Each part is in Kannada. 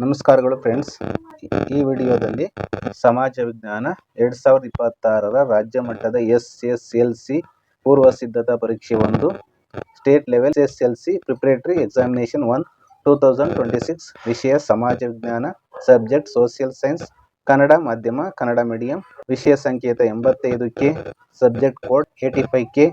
ನಮಸ್ಕಾರಗಳು ಫ್ರೆಂಡ್ಸ್. ಈ ವಿಡಿಯೋದಲ್ಲಿ ಸಮಾಜ ವಿಜ್ಞಾನ 2026ರ ರಾಜ್ಯ ಮಟ್ಟದ SSLC ಪೂರ್ವ ಸಿದ್ಧತಾ ಪರೀಕ್ಷೆ 1 state level SSLC preparatory examination 1 2026 ವಿಷಯ ಸಮಾಜ ವಿಜ್ಞಾನ, ಸಬ್ಜೆಕ್ಟ್ ಸೋಷಿಯಲ್ ಸೈನ್ಸ್, ಕನ್ನಡ ಮಾಧ್ಯಮ ಕನ್ನಡ ಮೀಡಿಯಂ, ವಿಷಯ ಸಂಕೇತ 85K, ಸಬ್ಜೆಕ್ಟ್ ಕೋಡ್ 85K,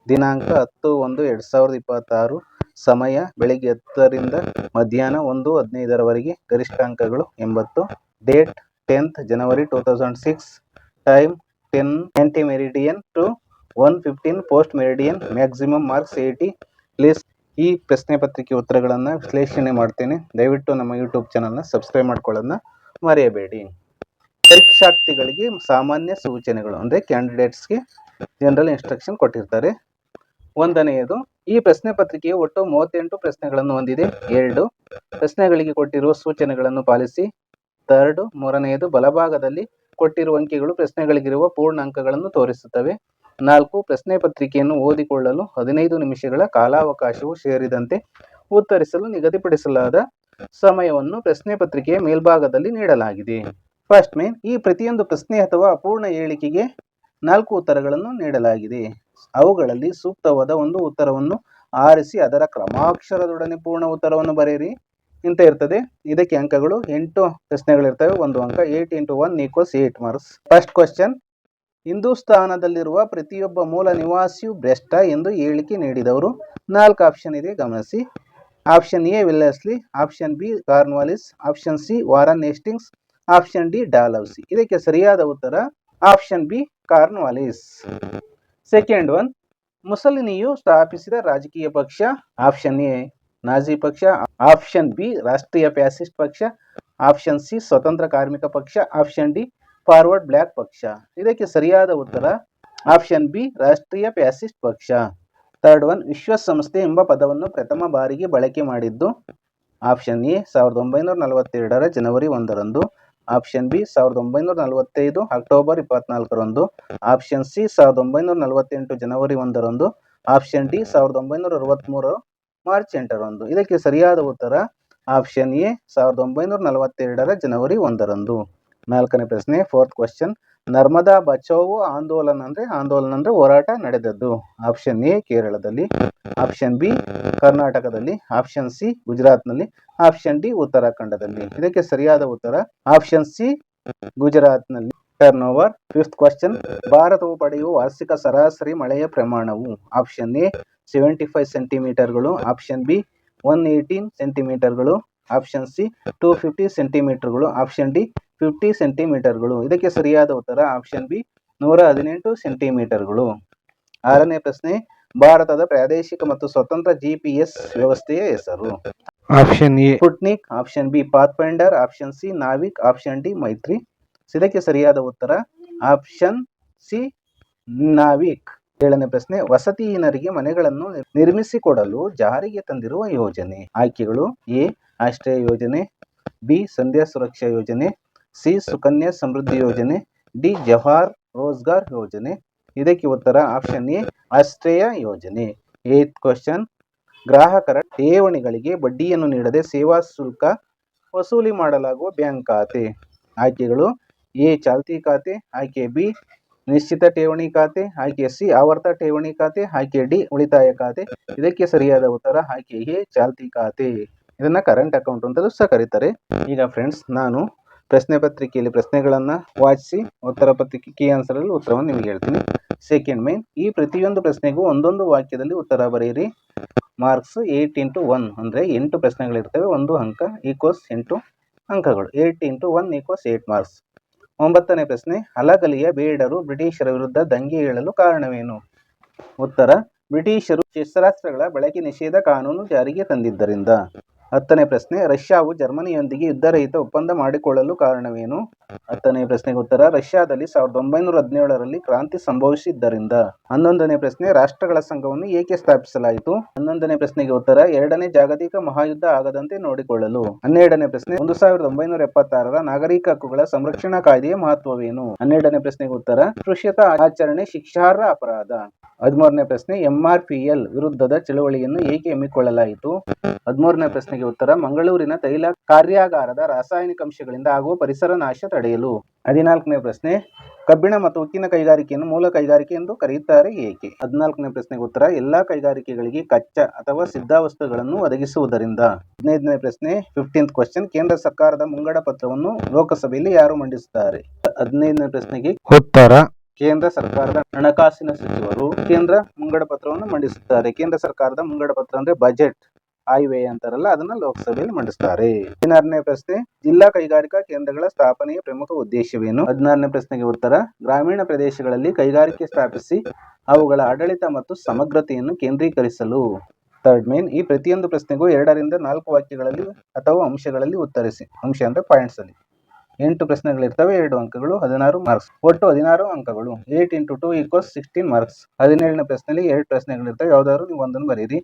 ದಿನಾಂಕ 10/1/2026, ಸಮಯ ಬೆಳಿಗ್ಗೆ 10ರಿಂದ ಮಧ್ಯಾಹ್ನ 1:15ರವರೆಗೆ, ಗರಿಷ್ಠ ಅಂಕಗಳು 80, date 10th January 2006, time 10 anti meridian to 1:15 post meridian, maximum marks 80. Please ಈ ಪ್ರಶ್ನೆ ಪತ್ರಿಕೆ ಉತ್ತರಗಳನ್ನು ವಿಶ್ಲೇಷಣೆ ಮಾಡ್ತೇನೆ. ದಯವಿಟ್ಟು ನಮ್ಮ ಯೂಟ್ಯೂಬ್ ಚಾನಲ್ನ ಸಬ್ಸ್ಕ್ರೈಬ್ ಮಾಡ್ಕೊಳ್ಳೋದನ್ನ ಮರೆಯಬೇಡಿ. ಪರೀಕ್ಷಾರ್ಥಿಗಳಿಗೆ ಸಾಮಾನ್ಯ ಸೂಚನೆಗಳು ಅಂದರೆ ಕ್ಯಾಂಡಿಡೇಟ್ಸ್ಗೆ ಜನರಲ್ ಇನ್ಸ್ಟ್ರಕ್ಷನ್ ಕೊಟ್ಟಿರ್ತಾರೆ. ಒಂದನೆಯದು, ಈ ಪ್ರಶ್ನೆ ಪತ್ರಿಕೆಯು ಒಟ್ಟು 38 ಪ್ರಶ್ನೆಗಳನ್ನು ಹೊಂದಿದೆ. 2 ಪ್ರಶ್ನೆಗಳಿಗೆ ಕೊಟ್ಟಿರುವ ಸೂಚನೆಗಳನ್ನು ಪಾಲಿಸಿ. ಮೂರನೆಯದು, ಬಲಭಾಗದಲ್ಲಿ ಕೊಟ್ಟಿರುವ ಅಂಕಿಗಳು ಪ್ರಶ್ನೆಗಳಿಗಿರುವ ಪೂರ್ಣ ಅಂಕಗಳನ್ನು ತೋರಿಸುತ್ತವೆ. 4 ಪ್ರಶ್ನೆ ಪತ್ರಿಕೆಯನ್ನು ಓದಿಕೊಳ್ಳಲು 15 ನಿಮಿಷಗಳ ಕಾಲಾವಕಾಶವು ಸೇರಿದಂತೆ ಉತ್ತರಿಸಲು ನಿಗದಿಪಡಿಸಲಾದ ಸಮಯವನ್ನು ಪ್ರಶ್ನೆ ಪತ್ರಿಕೆಯ ಮೇಲ್ಭಾಗದಲ್ಲಿ ನೀಡಲಾಗಿದೆ. ಫಸ್ಟ್ ಮೇನ್, ಈ ಪ್ರತಿಯೊಂದು ಪ್ರಶ್ನೆ ಅಥವಾ ಅಪೂರ್ಣ ಹೇಳಿಕೆಗೆ 4 ಉತ್ತರಗಳನ್ನು ನೀಡಲಾಗಿದೆ. ಅವುಗಳಲ್ಲಿ ಸೂಕ್ತವಾದ ಒಂದು ಉತ್ತರವನ್ನು ಆರಿಸಿ ಅದರ ಕ್ರಮಾಕ್ಷರದೊಡನೆ ಪೂರ್ಣ ಉತ್ತರವನ್ನು ಬರೆಯಿರಿ ಅಂತ ಇರ್ತದೆ. ಇದಕ್ಕೆ ಅಂಕಗಳು 8 ಪ್ರಶ್ನೆಗಳಿರ್ತವೆ, 1 ಅಂಕ. 8 × 1 = 8 ಮಾರ್ಕ್ಸ್. ಫಸ್ಟ್ ಕ್ವಶನ್, ಹಿಂದೂಸ್ತಾನದಲ್ಲಿರುವ ಪ್ರತಿಯೊಬ್ಬ ಮೂಲ ನಿವಾಸಿಯು ಭ್ರಷ್ಟ ಎಂದು ಹೇಳಿಕೆ ನೀಡಿದವರು. 4 ಆಪ್ಷನ್ ಇದೆ, ಗಮನಿಸಿ. Option A Wellesley, option B Cornwallis, option C Warren Hastings, option D Dalhousie. ಇದಕ್ಕೆ ಸರಿಯಾದ ಉತ್ತರ option B Cornwallis. Second one, ಮುಸಲಿನಿಯು ಸ್ಥಾಪಿಸಿದ ರಾಜಕೀಯ ಪಕ್ಷ. ಆಪ್ಷನ್ ಎ ನಾಜಿ ಪಕ್ಷ, ಆಪ್ಷನ್ ಬಿ ರಾಷ್ಟ್ರೀಯ ಫ್ಯಾಸಿಸ್ಟ್ ಪಕ್ಷ, ಆಪ್ಷನ್ ಸಿ ಸ್ವತಂತ್ರ ಕಾರ್ಮಿಕ ಪಕ್ಷ, ಆಪ್ಷನ್ ಡಿ ಫಾರ್ವರ್ಡ್ ಬ್ಲಾಕ್ ಪಕ್ಷ. ಇದಕ್ಕೆ ಸರಿಯಾದ ಉತ್ತರ ಆಪ್ಷನ್ ಬಿ ರಾಷ್ಟ್ರೀಯ ಫ್ಯಾಸಿಸ್ಟ್ ಪಕ್ಷ. ಥರ್ಡ್ ಒನ್, ವಿಶ್ವಸಂಸ್ಥೆ ಎಂಬ ಪದವನ್ನು ಪ್ರಥಮ ಬಾರಿಗೆ ಬಳಕೆ ಮಾಡಿದ್ದು. ಆಪ್ಷನ್ ಎ 1942ರ ಜನವರಿ 1ರಂದು, ಆಪ್ಷನ್ ಬಿ 1945 ಅಕ್ಟೋಬರ್ 24ರಂದು, ಆಪ್ಷನ್ ಸಿ 1948 ಜನವರಿ 1ರಂದು, ಆಪ್ಷನ್ ಡಿ 1963 ಮಾರ್ಚ್ 8ರಂದು. ಇದಕ್ಕೆ ಸರಿಯಾದ ಉತ್ತರ ಆಪ್ಷನ್ ಎ 1942ರ ಜನವರಿ 1ರಂದು. 4ನೇ ಪ್ರಶ್ನೆ, ಫೋರ್ತ್ ಕ್ವಶನ್, ನರ್ಮದಾ ಬಚಾವೋ ಆಂದೋಲನ ಅಂದ್ರೆ ಹೋರಾಟ ನಡೆದದ್ದು. ಆಪ್ಷನ್ ಎ ಕೇರಳದಲ್ಲಿ, ಆಪ್ಷನ್ ಬಿ ಕರ್ನಾಟಕದಲ್ಲಿ, ಆಪ್ಷನ್ ಸಿ ಗುಜರಾತ್ನಲ್ಲಿ, ಆಪ್ಷನ್ ಡಿ ಉತ್ತರಾಖಂಡದಲ್ಲಿ. ಇದಕ್ಕೆ ಸರಿಯಾದ ಉತ್ತರ ಆಪ್ಷನ್ ಸಿ ಗುಜರಾತ್ನಲ್ಲಿ. Turn over. ಫಿಫ್ತ್ ಕ್ವಶನ್, ಭಾರತವು ಪಡೆಯುವ ವಾರ್ಷಿಕ ಸರಾಸರಿ ಮಳೆಯ ಪ್ರಮಾಣವು. ಆಪ್ಷನ್ ಎ 75 ಸೆಂಟಿಮೀಟರ್ಗಳು, ಆಪ್ಷನ್ ಬಿ 118 ಸೆಂಟಿಮೀಟರ್ಗಳು, ಆಪ್ಷನ್ ಸಿ 250 ಸೆಂಟಿಮೀಟರ್ಗಳು, ಆಪ್ಷನ್ ಡಿ 50 ಸೆಂಟಿಮೀಟರ್ಗಳು. ಇದಕ್ಕೆ ಸರಿಯಾದ ಉತ್ತರ ಆಪ್ಷನ್ ಬಿ 118 ಸೆಂಟಿಮೀಟರ್ಗಳು. 6ನೇ ಪ್ರಶ್ನೆ, ಭಾರತದ ಪ್ರಾದೇಶಿಕ ಮತ್ತು ಸ್ವತಂತ್ರ GPS ವ್ಯವಸ್ಥೆಯ ಹೆಸರು. Option A Sputnik, option B Pathfinder, option C NavIC, option D ಮೈತ್ರಿ. ಇದಕ್ಕೆ ಸರಿಯಾದ ಉತ್ತರ ಆಪ್ಷನ್ ಸಿ ನಾವಿಕ್. 7ನೇ ಪ್ರಶ್ನೆ, ವಸತಿಹೀನರಿಗೆ ಮನೆಗಳನ್ನು ನಿರ್ಮಿಸಿಕೊಡಲು ಜಾರಿಗೆ ತಂದಿರುವ ಯೋಜನೆ. ಆಯ್ಕೆಗಳು: ಎ ಆಶ್ರಯ ಯೋಜನೆ, ಬಿ ಸಂಧ್ಯಾ ಸುರಕ್ಷಾ ಯೋಜನೆ, ಸಿ ಸುಕನ್ಯಾ ಸಮೃದ್ಧಿ ಯೋಜನೆ, ಡಿ ಜವಾಹರ್ ರೋಜ್ಗಾರ್ ಯೋಜನೆ. ಇದಕ್ಕೆ ಉತ್ತರ ಆಪ್ಷನ್ ಎ ಆಶ್ರಯ ಯೋಜನೆ. 8th ಕ್ವಶನ್, ಗ್ರಾಹಕರ ಠೇವಣಿಗಳಿಗೆ ಬಡ್ಡಿಯನ್ನು ನೀಡದೆ ಸೇವಾ ಶುಲ್ಕ ವಸೂಲಿ ಮಾಡಲಾಗುವ ಬ್ಯಾಂಕ್ ಖಾತೆ. ಆಯ್ಕೆಗಳು: ಎ ಚಾಲ್ತಿ ಖಾತೆ, ಆಯ್ಕೆ ಬಿ ನಿಶ್ಚಿತ ಠೇವಣಿ ಖಾತೆ, ಆಯ್ಕೆ ಸಿ ಆವರ್ತ ಠೇವಣಿ ಖಾತೆ, ಆಯ್ಕೆ ಡಿ ಉಳಿತಾಯ ಖಾತೆ. ಇದಕ್ಕೆ ಸರಿಯಾದ ಉತ್ತರ ಆಯ್ಕೆ ಎ ಚಾಲ್ತಿ ಖಾತೆ. ಇದನ್ನ ಕರೆಂಟ್ ಅಕೌಂಟ್ ಅಂತಲೂ ಸಹ ಕರೀತಾರೆ. ಈಗ ಫ್ರೆಂಡ್ಸ್, ನಾನು ಪ್ರಶ್ನೆ ಪತ್ರಿಕೆಯಲ್ಲಿ ಪ್ರಶ್ನೆಗಳನ್ನು ವಾಚಿಸಿ ಉತ್ತರ ಪತ್ರಿಕೆ ಕೀ ಆನ್ಸರ್ ಅಲ್ಲಿ ಉತ್ತರವನ್ನು ನಿಮಗೆ ಹೇಳ್ತೀನಿ. ಸೆಕೆಂಡ್ ಮೇನ್, ಈ ಪ್ರತಿಯೊಂದು ಪ್ರಶ್ನೆಗೂ ಒಂದೊಂದು ವಾಕ್ಯದಲ್ಲಿ ಉತ್ತರ ಬರೆಯಿರಿ. ಮಾರ್ಕ್ಸ್ 8 × 1 ಅಂದರೆ 8 ಪ್ರಶ್ನೆಗಳಿರ್ತವೆ, 1 ಅಂಕ ಈಕ್ವಲ್ಸ್ 8 ಅಂಕಗಳು. 8 × 1 = 8 ಮಾರ್ಕ್ಸ್. 9ನೇ ಪ್ರಶ್ನೆ, ಹಲಗಲಿಯ ಬೇಡರು ಬ್ರಿಟಿಷರ ವಿರುದ್ಧ ದಂಗೆ ಏಳಲು ಕಾರಣವೇನು? ಉತ್ತರ, ಬ್ರಿಟಿಷರು ಶಸ್ತ್ರಾಸ್ತ್ರಗಳ ಬಳಕೆ ನಿಷೇಧ ಕಾನೂನು ಜಾರಿಗೆ ತಂದಿದ್ದರಿಂದ. 10ನೇ ಪ್ರಶ್ನೆ, ರಷ್ಯಾವು ಜರ್ಮನಿಯೊಂದಿಗೆ ಯುದ್ಧರಹಿತ ಒಪ್ಪಂದ ಮಾಡಿಕೊಳ್ಳಲು ಕಾರಣವೇನು? 10ನೇ ಪ್ರಶ್ನೆಗೆ ಉತ್ತರ ರಷ್ಯಾದಲ್ಲಿ 1917ರಲ್ಲಿ ಕ್ರಾಂತಿ ಸಂಭವಿಸಿದ್ದರಿಂದ. 11ನೇ ಪ್ರಶ್ನೆ ರಾಷ್ಟ್ರಗಳ ಸಂಘವನ್ನು ಏಕೆ ಸ್ಥಾಪಿಸಲಾಯಿತು? 11ನೇ ಪ್ರಶ್ನೆಗೆ ಉತ್ತರ ಎರಡನೇ ಜಾಗತಿಕ ಮಹಾಯುದ್ಧ ಆಗದಂತೆ ನೋಡಿಕೊಳ್ಳಲು. 12ನೇ ಪ್ರಶ್ನೆ 1976ರ ನಾಗರಿಕ ಹಕ್ಕುಗಳ ಸಂರಕ್ಷಣಾ ಕಾಯ್ದೆಯ ಮಹತ್ವವೇನು? 12ನೇ ಪ್ರಶ್ನೆಗೆ ಉತ್ತರ ಸ್ಪೃಶ್ಯತಾ ಆಚರಣೆ ಶಿಕ್ಷಾರ್ಹ ಅಪರಾಧ. 13ನೇ ಪ್ರಶ್ನೆ MRPL ವಿರುದ್ಧದ ಚಳವಳಿಯನ್ನು ಏಕೆ ಹಮ್ಮಿಕೊಳ್ಳಲಾಯಿತು? 13ನೇ ಪ್ರಶ್ನೆಗೆ ಉತ್ತರ ಮಂಗಳೂರಿನ ತೈಲ ಕಾರ್ಯಾಗಾರದ ರಾಸಾಯನಿಕ ಅಂಶಗಳಿಂದ ಆಗುವ ಪರಿಸರ ನಾಶ ತಡೆಯಲು. 14ನೇ ಪ್ರಶ್ನೆ ಕಬ್ಬಿಣ ಮತ್ತು ಉಕ್ಕಿನ ಕೈಗಾರಿಕೆಯನ್ನು ಮೂಲ ಕೈಗಾರಿಕೆ ಎಂದು ಕರೆಯುತ್ತಾರೆ ಏಕೆ? 14ನೇ ಪ್ರಶ್ನೆಗೆ ಉತ್ತರ ಎಲ್ಲಾ ಕೈಗಾರಿಕೆಗಳಿಗೆ ಕಚ್ಚಾ ಅಥವಾ ಸಿದ್ಧ ವಸ್ತುಗಳನ್ನು ಒದಗಿಸುವುದರಿಂದ. 15ನೇ ಪ್ರಶ್ನೆ 15th ಕ್ವೆಶ್ಚನ್ ಕೇಂದ್ರ ಸರ್ಕಾರದ ಮುಂಗಡ ಪತ್ರವನ್ನು ಲೋಕಸಭೆಯಲ್ಲಿ ಯಾರು ಮಂಡಿಸುತ್ತಾರೆ? 15ನೇ ಪ್ರಶ್ನೆಗೆ ಉತ್ತರ ಕೇಂದ್ರ ಸರ್ಕಾರದ ಹಣಕಾಸಿನ ಸಚಿವರು ಕೇಂದ್ರ ಮುಂಗಡ ಪತ್ರವನ್ನು ಮಂಡಿಸುತ್ತಾರೆ. ಕೇಂದ್ರ ಸರ್ಕಾರದ ಮುಂಗಡ ಪತ್ರ ಅಂದ್ರೆ ಬಜೆಟ್ ಆಯವ್ಯಯ ಅಂತಾರಲ್ಲ, ಅದನ್ನ ಲೋಕಸಭೆಯಲ್ಲಿ ಮಂಡಿಸ್ತಾರೆ. 16ನೇ ಪ್ರಶ್ನೆ ಜಿಲ್ಲಾ ಕೈಗಾರಿಕಾ ಕೇಂದ್ರಗಳ ಸ್ಥಾಪನೆಯ ಪ್ರಮುಖ ಉದ್ದೇಶವೇನು? 16ನೇ ಪ್ರಶ್ನೆಗೆ ಉತ್ತರ ಗ್ರಾಮೀಣ ಪ್ರದೇಶಗಳಲ್ಲಿ ಕೈಗಾರಿಕೆ ಸ್ಥಾಪಿಸಿ ಅವುಗಳ ಆಡಳಿತ ಮತ್ತು ಸಮಗ್ರತೆಯನ್ನು ಕೇಂದ್ರೀಕರಿಸಲು. ಥರ್ಡ್ ಮೇನ್ ಈ ಪ್ರತಿಯೊಂದು ಪ್ರಶ್ನೆಗೂ 2 ರಿಂದ 4 ವಾಕ್ಯಗಳಲ್ಲಿ ಅಥವಾ ಅಂಶಗಳಲ್ಲಿ ಉತ್ತರಿಸಿ. ಅಂಶ ಅಂದ್ರೆ ಪಾಯಿಂಟ್ಸ್ ಅಲ್ಲಿ 8 ಪ್ರಶ್ನೆಗಳಿರ್ತವೆ, 2 ಅಂಕಗಳು, 16 ಮಾರ್ಕ್ಸ್. ಒಟ್ಟು 16 ಅಂಕಗಳು. 8 × 2 = 16 ಮಾರ್ಕ್ಸ್. 17ನೇ ಪ್ರಶ್ನೆಯಲ್ಲಿ 2 ಪ್ರಶ್ನೆಗಳಿರ್ತವೆ, ಯಾವುದಾದ್ರು ನೀವು ಒಂದನ್ನು ಬರೀರಿ.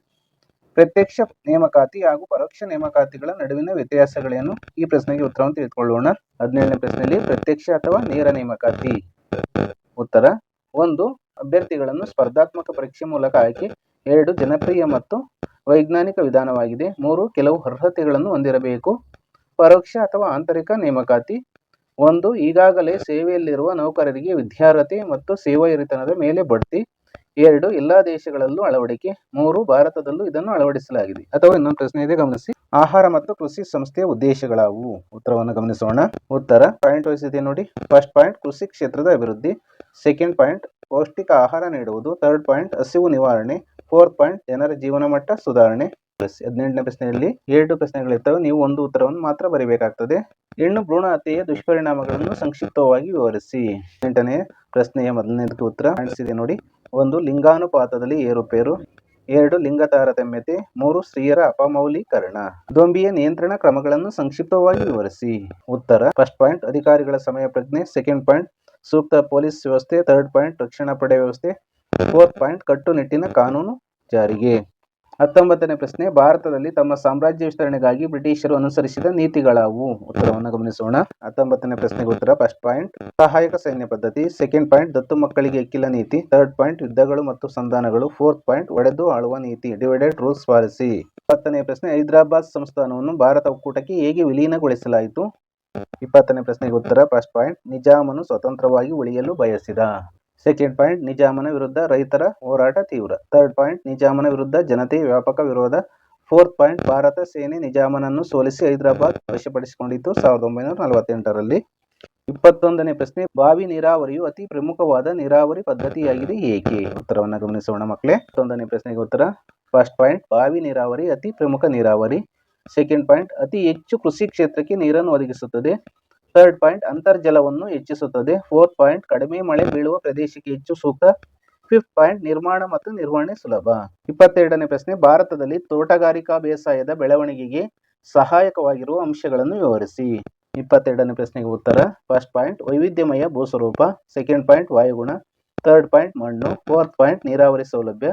ಪ್ರತ್ಯಕ್ಷ ನೇಮಕಾತಿ ಹಾಗೂ ಪರೋಕ್ಷ ನೇಮಕಾತಿಗಳ ನಡುವಿನ ವ್ಯತ್ಯಾಸಗಳೇನು? ಈ ಪ್ರಶ್ನೆಗೆ ಉತ್ತರವನ್ನು ತಿಳಿದುಕೊಳ್ಳೋಣ. 17ನೇ ಪ್ರಶ್ನೆಯಲ್ಲಿ ಪ್ರತ್ಯಕ್ಷ ಅಥವಾ ನೇರ ನೇಮಕಾತಿ. ಉತ್ತರ 1 ಅಭ್ಯರ್ಥಿಗಳನ್ನು ಸ್ಪರ್ಧಾತ್ಮಕ ಪರೀಕ್ಷೆ ಮೂಲಕ ಆಯ್ಕೆ. 2 ಜನಪ್ರಿಯ ಮತ್ತು ವೈಜ್ಞಾನಿಕ ವಿಧಾನವಾಗಿದೆ. 3 ಕೆಲವು ಅರ್ಹತೆಗಳನ್ನು ಹೊಂದಿರಬೇಕು. ಪರೋಕ್ಷ ಅಥವಾ ಆಂತರಿಕ ನೇಮಕಾತಿ. 1 ಈಗಾಗಲೇ ಸೇವೆಯಲ್ಲಿರುವ ನೌಕರರಿಗೆ ವಿದ್ಯಾರ್ಹತೆ ಮತ್ತು ಸೇವಾಹಿರಿತನದ ಮೇಲೆ ಬಡ್ತಿ. 2 ಎಲ್ಲಾ ದೇಶಗಳಲ್ಲೂ ಅಳವಡಿಕೆ. 3 ಭಾರತದಲ್ಲೂ ಇದನ್ನು ಅಳವಡಿಸಲಾಗಿದೆ. ಅಥವಾ ಇನ್ನೊಂದು ಪ್ರಶ್ನೆ ಇದೆ, ಗಮನಿಸಿ. ಆಹಾರ ಮತ್ತು ಕೃಷಿ ಸಂಸ್ಥೆಯ ಉದ್ದೇಶಗಳಾವು? ಉತ್ತರವನ್ನು ಗಮನಿಸೋಣ. ಉತ್ತರ ಪಾಯಿಂಟ್ ವೈಸ್ ಇದೆ ನೋಡಿ. ಫಸ್ಟ್ ಪಾಯಿಂಟ್ ಕೃಷಿ ಕ್ಷೇತ್ರದ ಅಭಿವೃದ್ಧಿ. ಸೆಕೆಂಡ್ ಪಾಯಿಂಟ್ ಪೌಷ್ಟಿಕ ಆಹಾರ ನೀಡುವುದು. ಥರ್ಡ್ ಪಾಯಿಂಟ್ ಹಸಿವು ನಿವಾರಣೆ. ಫೋರ್ತ್ ಪಾಯಿಂಟ್ ಜನರ ಜೀವನ ಮಟ್ಟ ಸುಧಾರಣೆ. 18ನೇ ಪ್ರಶ್ನೆಯಲ್ಲಿ 2 ಪ್ರಶ್ನೆಗಳಿರ್ತವೆ, ನೀವು ಒಂದು ಉತ್ತರವನ್ನು ಮಾತ್ರ ಬರೀಬೇಕಾಗ್ತದೆ. ಹೆಣ್ಣು ಭ್ರೂಣ ಹತ್ಯೆಯ ದುಷ್ಪರಿಣಾಮಗಳನ್ನು ಸಂಕ್ಷಿಪ್ತವಾಗಿ ವಿವರಿಸಿ. 18ನೇ ಪ್ರಶ್ನೆಯ ಮೊದಲನೇದಕ್ಕೆ ಉತ್ತರ ಕಾಣಿಸಿದೆ ನೋಡಿ. 1 ಲಿಂಗಾನುಪಾತದಲ್ಲಿ ಏರುಪೇರು. 2 ಲಿಂಗ ತಾರತಮ್ಯತೆ. 3 ಸ್ತ್ರೀಯರ ಅಪಮೌಲೀಕರಣ. ದೊಂಬಿಯ ನಿಯಂತ್ರಣ ಕ್ರಮಗಳನ್ನು ಸಂಕ್ಷಿಪ್ತವಾಗಿ ವಿವರಿಸಿ. ಉತ್ತರ ಫಸ್ಟ್ ಪಾಯಿಂಟ್ ಅಧಿಕಾರಿಗಳ ಸಮಯ ಪ್ರಜ್ಞೆ. ಸೆಕೆಂಡ್ ಪಾಯಿಂಟ್ ಸೂಕ್ತ ಪೊಲೀಸ್ ವ್ಯವಸ್ಥೆ. ಥರ್ಡ್ ಪಾಯಿಂಟ್ ರಕ್ಷಣಾ ಪಡೆ ವ್ಯವಸ್ಥೆ. ಫೋರ್ತ್ ಪಾಯಿಂಟ್ ಕಟ್ಟುನಿಟ್ಟಿನ ಕಾನೂನು ಜಾರಿಗೆ. 19ನೇ ಪ್ರಶ್ನೆ ಭಾರತದಲ್ಲಿ ತಮ್ಮ ಸಾಮ್ರಾಜ್ಯ ವಿಸ್ತರಣೆಗಾಗಿ ಬ್ರಿಟಿಷರು ಅನುಸರಿಸಿದ ನೀತಿಗಳಾವು? ಉತ್ತರವನ್ನು ಗಮನಿಸೋಣ. 19ನೇ ಪ್ರಶ್ನೆಗೆ ಉತ್ತರ ಫಸ್ಟ್ ಪಾಯಿಂಟ್ ಸಹಾಯಕ ಸೈನ್ಯ ಪದ್ಧತಿ. ಸೆಕೆಂಡ್ ಪಾಯಿಂಟ್ ದತ್ತು ಮಕ್ಕಳಿಗೆ ಹಕ್ಕಿಲ ನೀತಿ. ಥರ್ಡ್ ಪಾಯಿಂಟ್ ಯುದ್ಧಗಳು ಮತ್ತು ಸಂಧಾನಗಳು. ಫೋರ್ತ್ ಪಾಯಿಂಟ್ ಒಡೆದು ಆಳುವ ನೀತಿ, ಡಿವೈಡೆಡ್ ರೂಲ್ಸ್ ಪಾಲಿಸಿ. 20ನೇ ಪ್ರಶ್ನೆ ಹೈದರಾಬಾದ್ ಸಂಸ್ಥಾನವನ್ನು ಭಾರತ ಒಕ್ಕೂಟಕ್ಕೆ ಹೇಗೆ ವಿಲೀನಗೊಳಿಸಲಾಯಿತು? 20ನೇ ಪ್ರಶ್ನೆಗೆ ಉತ್ತರ ಫಸ್ಟ್ ಪಾಯಿಂಟ್ ನಿಜಾಮನು ಸ್ವತಂತ್ರವಾಗಿ ಉಳಿಯಲು ಬಯಸಿದ. ಸೆಕೆಂಡ್ ಪಾಯಿಂಟ್ ನಿಜಾಮನ ವಿರುದ್ಧ ರೈತರ ಹೋರಾಟ ತೀವ್ರ. ಥರ್ಡ್ ಪಾಯಿಂಟ್ ನಿಜಾಮನ ವಿರುದ್ಧ ಜನತೆಯ ವ್ಯಾಪಕ ವಿರೋಧ. ಫೋರ್ತ್ ಪಾಯಿಂಟ್ ಭಾರತ ಸೇನೆ ನಿಜಾಮನನ್ನು ಸೋಲಿಸಿ ಹೈದರಾಬಾದ್ ವಶಪಡಿಸಿಕೊಂಡಿತು 1948ರಲ್ಲಿ. 21ನೇ ಪ್ರಶ್ನೆ ಬಾವಿ ನೀರಾವರಿಯು ಅತಿ ಪ್ರಮುಖವಾದ ನೀರಾವರಿ ಪದ್ಧತಿಯಾಗಿದೆ ಏಕೆ? ಉತ್ತರವನ್ನು ಗಮನಿಸೋಣ ಮಕ್ಕಳೇ. 21ನೇ ಪ್ರಶ್ನೆಗೆ ಉತ್ತರ ಫಸ್ಟ್ ಪಾಯಿಂಟ್ ಬಾವಿ ನೀರಾವರಿ ಅತಿ ಪ್ರಮುಖ ನೀರಾವರಿ. ಸೆಕೆಂಡ್ ಪಾಯಿಂಟ್ ಅತಿ ಹೆಚ್ಚು ಕೃಷಿ ಕ್ಷೇತ್ರಕ್ಕೆ ನೀರನ್ನು ಒದಗಿಸುತ್ತದೆ. ಥರ್ಡ್ ಪಾಯಿಂಟ್ ಅಂತರ್ಜಲವನ್ನು ಹೆಚ್ಚಿಸುತ್ತದೆ. ಫೋರ್ತ್ ಪಾಯಿಂಟ್ ಕಡಿಮೆ ಮಳೆ ಬೀಳುವ ಪ್ರದೇಶಕ್ಕೆ ಹೆಚ್ಚು ಸೂಕ್ತ. ಫಿಫ್ತ್ ಪಾಯಿಂಟ್ ನಿರ್ಮಾಣ ಮತ್ತು ನಿರ್ವಹಣೆ ಸುಲಭ. 22ನೇ ಪ್ರಶ್ನೆ ಭಾರತದಲ್ಲಿ ತೋಟಗಾರಿಕಾ ಬೇಸಾಯದ ಬೆಳವಣಿಗೆಗೆ ಸಹಾಯಕವಾಗಿರುವ ಅಂಶಗಳನ್ನು ವಿವರಿಸಿ. 22ನೇ ಪ್ರಶ್ನೆಗೆ ಉತ್ತರ ಫಸ್ಟ್ ಪಾಯಿಂಟ್ ವೈವಿಧ್ಯಮಯ ಭೂಸ್ವರೂಪ. ಸೆಕೆಂಡ್ ಪಾಯಿಂಟ್ ವಾಯುಗುಣ. ಥರ್ಡ್ ಪಾಯಿಂಟ್ ಮಣ್ಣು. ಫೋರ್ತ್ ಪಾಯಿಂಟ್ ನೀರಾವರಿ ಸೌಲಭ್ಯ.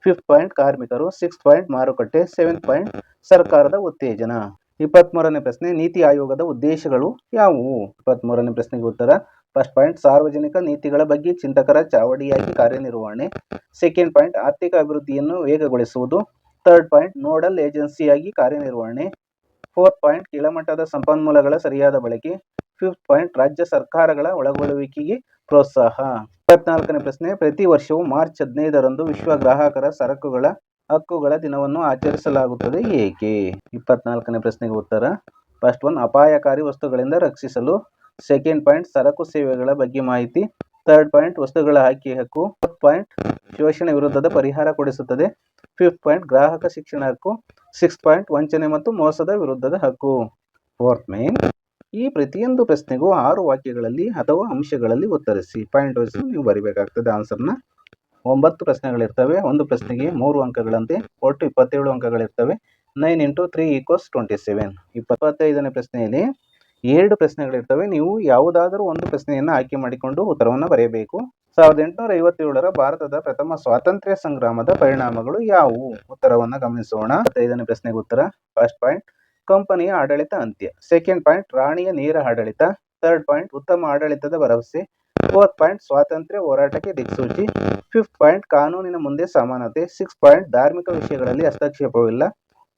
ಫಿಫ್ತ್ ಪಾಯಿಂಟ್ ಕಾರ್ಮಿಕರು. ಸಿಕ್ಸ್ತ್ ಪಾಯಿಂಟ್ ಮಾರುಕಟ್ಟೆ. ಸೆವೆಂತ್ ಪಾಯಿಂಟ್ ಸರ್ಕಾರದ ಉತ್ತೇಜನ. 23ನೇ ಪ್ರಶ್ನೆ ನೀತಿ ಆಯೋಗದ ಉದ್ದೇಶಗಳು ಯಾವುವು? 23ನೇ ಪ್ರಶ್ನೆಗೆ ಉತ್ತರ ಫಸ್ಟ್ ಪಾಯಿಂಟ್ ಸಾರ್ವಜನಿಕ ನೀತಿಗಳ ಬಗ್ಗೆ ಚಿಂತಕರ ಚಾವಡಿಯಾಗಿ ಕಾರ್ಯನಿರ್ವಹಣೆ. ಸೆಕೆಂಡ್ ಪಾಯಿಂಟ್ ಆರ್ಥಿಕ ಅಭಿವೃದ್ಧಿಯನ್ನು ವೇಗಗೊಳಿಸುವುದು. ಥರ್ಡ್ ಪಾಯಿಂಟ್ ನೋಡಲ್ ಏಜೆನ್ಸಿಯಾಗಿ ಕಾರ್ಯನಿರ್ವಹಣೆ. ಫೋರ್ತ್ ಪಾಯಿಂಟ್ ಕೆಳಮಟ್ಟದ ಸಂಪನ್ಮೂಲಗಳ ಸರಿಯಾದ ಬಳಕೆ. ಫಿಫ್ತ್ ಪಾಯಿಂಟ್ ರಾಜ್ಯ ಸರ್ಕಾರಗಳ ಒಳಗೊಳ್ಳುವಿಕೆಗೆ ಪ್ರೋತ್ಸಾಹ. 24ನೇ ಪ್ರಶ್ನೆ ಪ್ರತಿ ವರ್ಷವೂ ಮಾರ್ಚ್ 15ರಂದು ವಿಶ್ವ ಗ್ರಾಹಕರ ಸರಕುಗಳ ಹಕ್ಕುಗಳ ದಿನವನ್ನು ಆಚರಿಸಲಾಗುತ್ತದೆ ಏಕೆ? 24ನೇ ಪ್ರಶ್ನೆಗೆ ಉತ್ತರ ಫಸ್ಟ್ ಒನ್ ಅಪಾಯಕಾರಿ ವಸ್ತುಗಳಿಂದ ರಕ್ಷಿಸಲು. ಸೆಕೆಂಡ್ ಪಾಯಿಂಟ್ ಸರಕು ಸೇವೆಗಳ ಬಗ್ಗೆ ಮಾಹಿತಿ. ಥರ್ಡ್ ಪಾಯಿಂಟ್ ವಸ್ತುಗಳ ಆಯ್ಕೆ ಹಕ್ಕು. ಫೋರ್ತ್ ಪಾಯಿಂಟ್ ಶೋಷಣೆ ವಿರುದ್ಧದ ಪರಿಹಾರ ಕೊಡಿಸುತ್ತದೆ. ಫಿಫ್ತ್ ಪಾಯಿಂಟ್ ಗ್ರಾಹಕ ಶಿಕ್ಷಣ ಹಕ್ಕು. ಸಿಕ್ಸ್ತ್ ಪಾಯಿಂಟ್ ವಂಚನೆ ಮತ್ತು ಮೋಸದ ವಿರುದ್ಧದ ಹಕ್ಕು. ಫೋರ್ತ್ ಮೇನ್ ಈ ಪ್ರತಿಯೊಂದು ಪ್ರಶ್ನೆಗೂ 6 ವಾಕ್ಯಗಳಲ್ಲಿ ಅಥವಾ ಅಂಶಗಳಲ್ಲಿ ಉತ್ತರಿಸಿ. ಪಾಯಿಂಟ್ ವೈಸ್ ನೀವು ಬರಿಬೇಕಾಗ್ತದೆ ಆನ್ಸರ್ನ. 9 ಪ್ರಶ್ನೆಗಳಿರ್ತವೆ. ಒಂದು ಪ್ರಶ್ನೆಗೆ 3 ಅಂಕಗಳಂತೆ ಒಟ್ಟು 27 ಅಂಕಗಳಿರ್ತವೆ. 9 × 3 = 27. 25ನೇ ಪ್ರಶ್ನೆಯಲ್ಲಿ 2 ಪ್ರಶ್ನೆಗಳಿರ್ತವೆ. ನೀವು ಯಾವುದಾದರೂ ಒಂದು ಪ್ರಶ್ನೆಯನ್ನು ಆಯ್ಕೆ ಮಾಡಿಕೊಂಡು ಉತ್ತರವನ್ನು ಬರೆಯಬೇಕು. 1857ರ ಭಾರತದ ಪ್ರಥಮ ಸ್ವಾತಂತ್ರ್ಯ ಸಂಗ್ರಾಮದ ಪರಿಣಾಮಗಳು ಯಾವುವು? ಉತ್ತರವನ್ನು ಗಮನಿಸೋಣ. 25ನೇ ಪ್ರಶ್ನೆಗೆ ಉತ್ತರ. ಫಸ್ಟ್ ಪಾಯಿಂಟ್ ಕಂಪನಿಯ ಆಡಳಿತ ಅಂತ್ಯ. ಸೆಕೆಂಡ್ ಪಾಯಿಂಟ್ ರಾಣಿಯ ನೇರ ಆಡಳಿತ. ಥರ್ಡ್ ಪಾಯಿಂಟ್ ಉತ್ತಮ ಆಡಳಿತದ ಭರವಸೆ. ಫೋರ್ತ್ ಪಾಯಿಂಟ್ ಸ್ವಾತಂತ್ರ್ಯ ಹೋರಾಟಕ್ಕೆ ದಿಕ್ಸೂಚಿ. ಫಿಫ್ತ್ ಪಾಯಿಂಟ್ ಕಾನೂನಿನ ಮುಂದೆ ಸಮಾನತೆ. ಸಿಕ್ಸ್ ಪಾಯಿಂಟ್ ಧಾರ್ಮಿಕ ವಿಷಯಗಳಲ್ಲಿ ಹಸ್ತಕ್ಷೇಪವಿಲ್ಲ.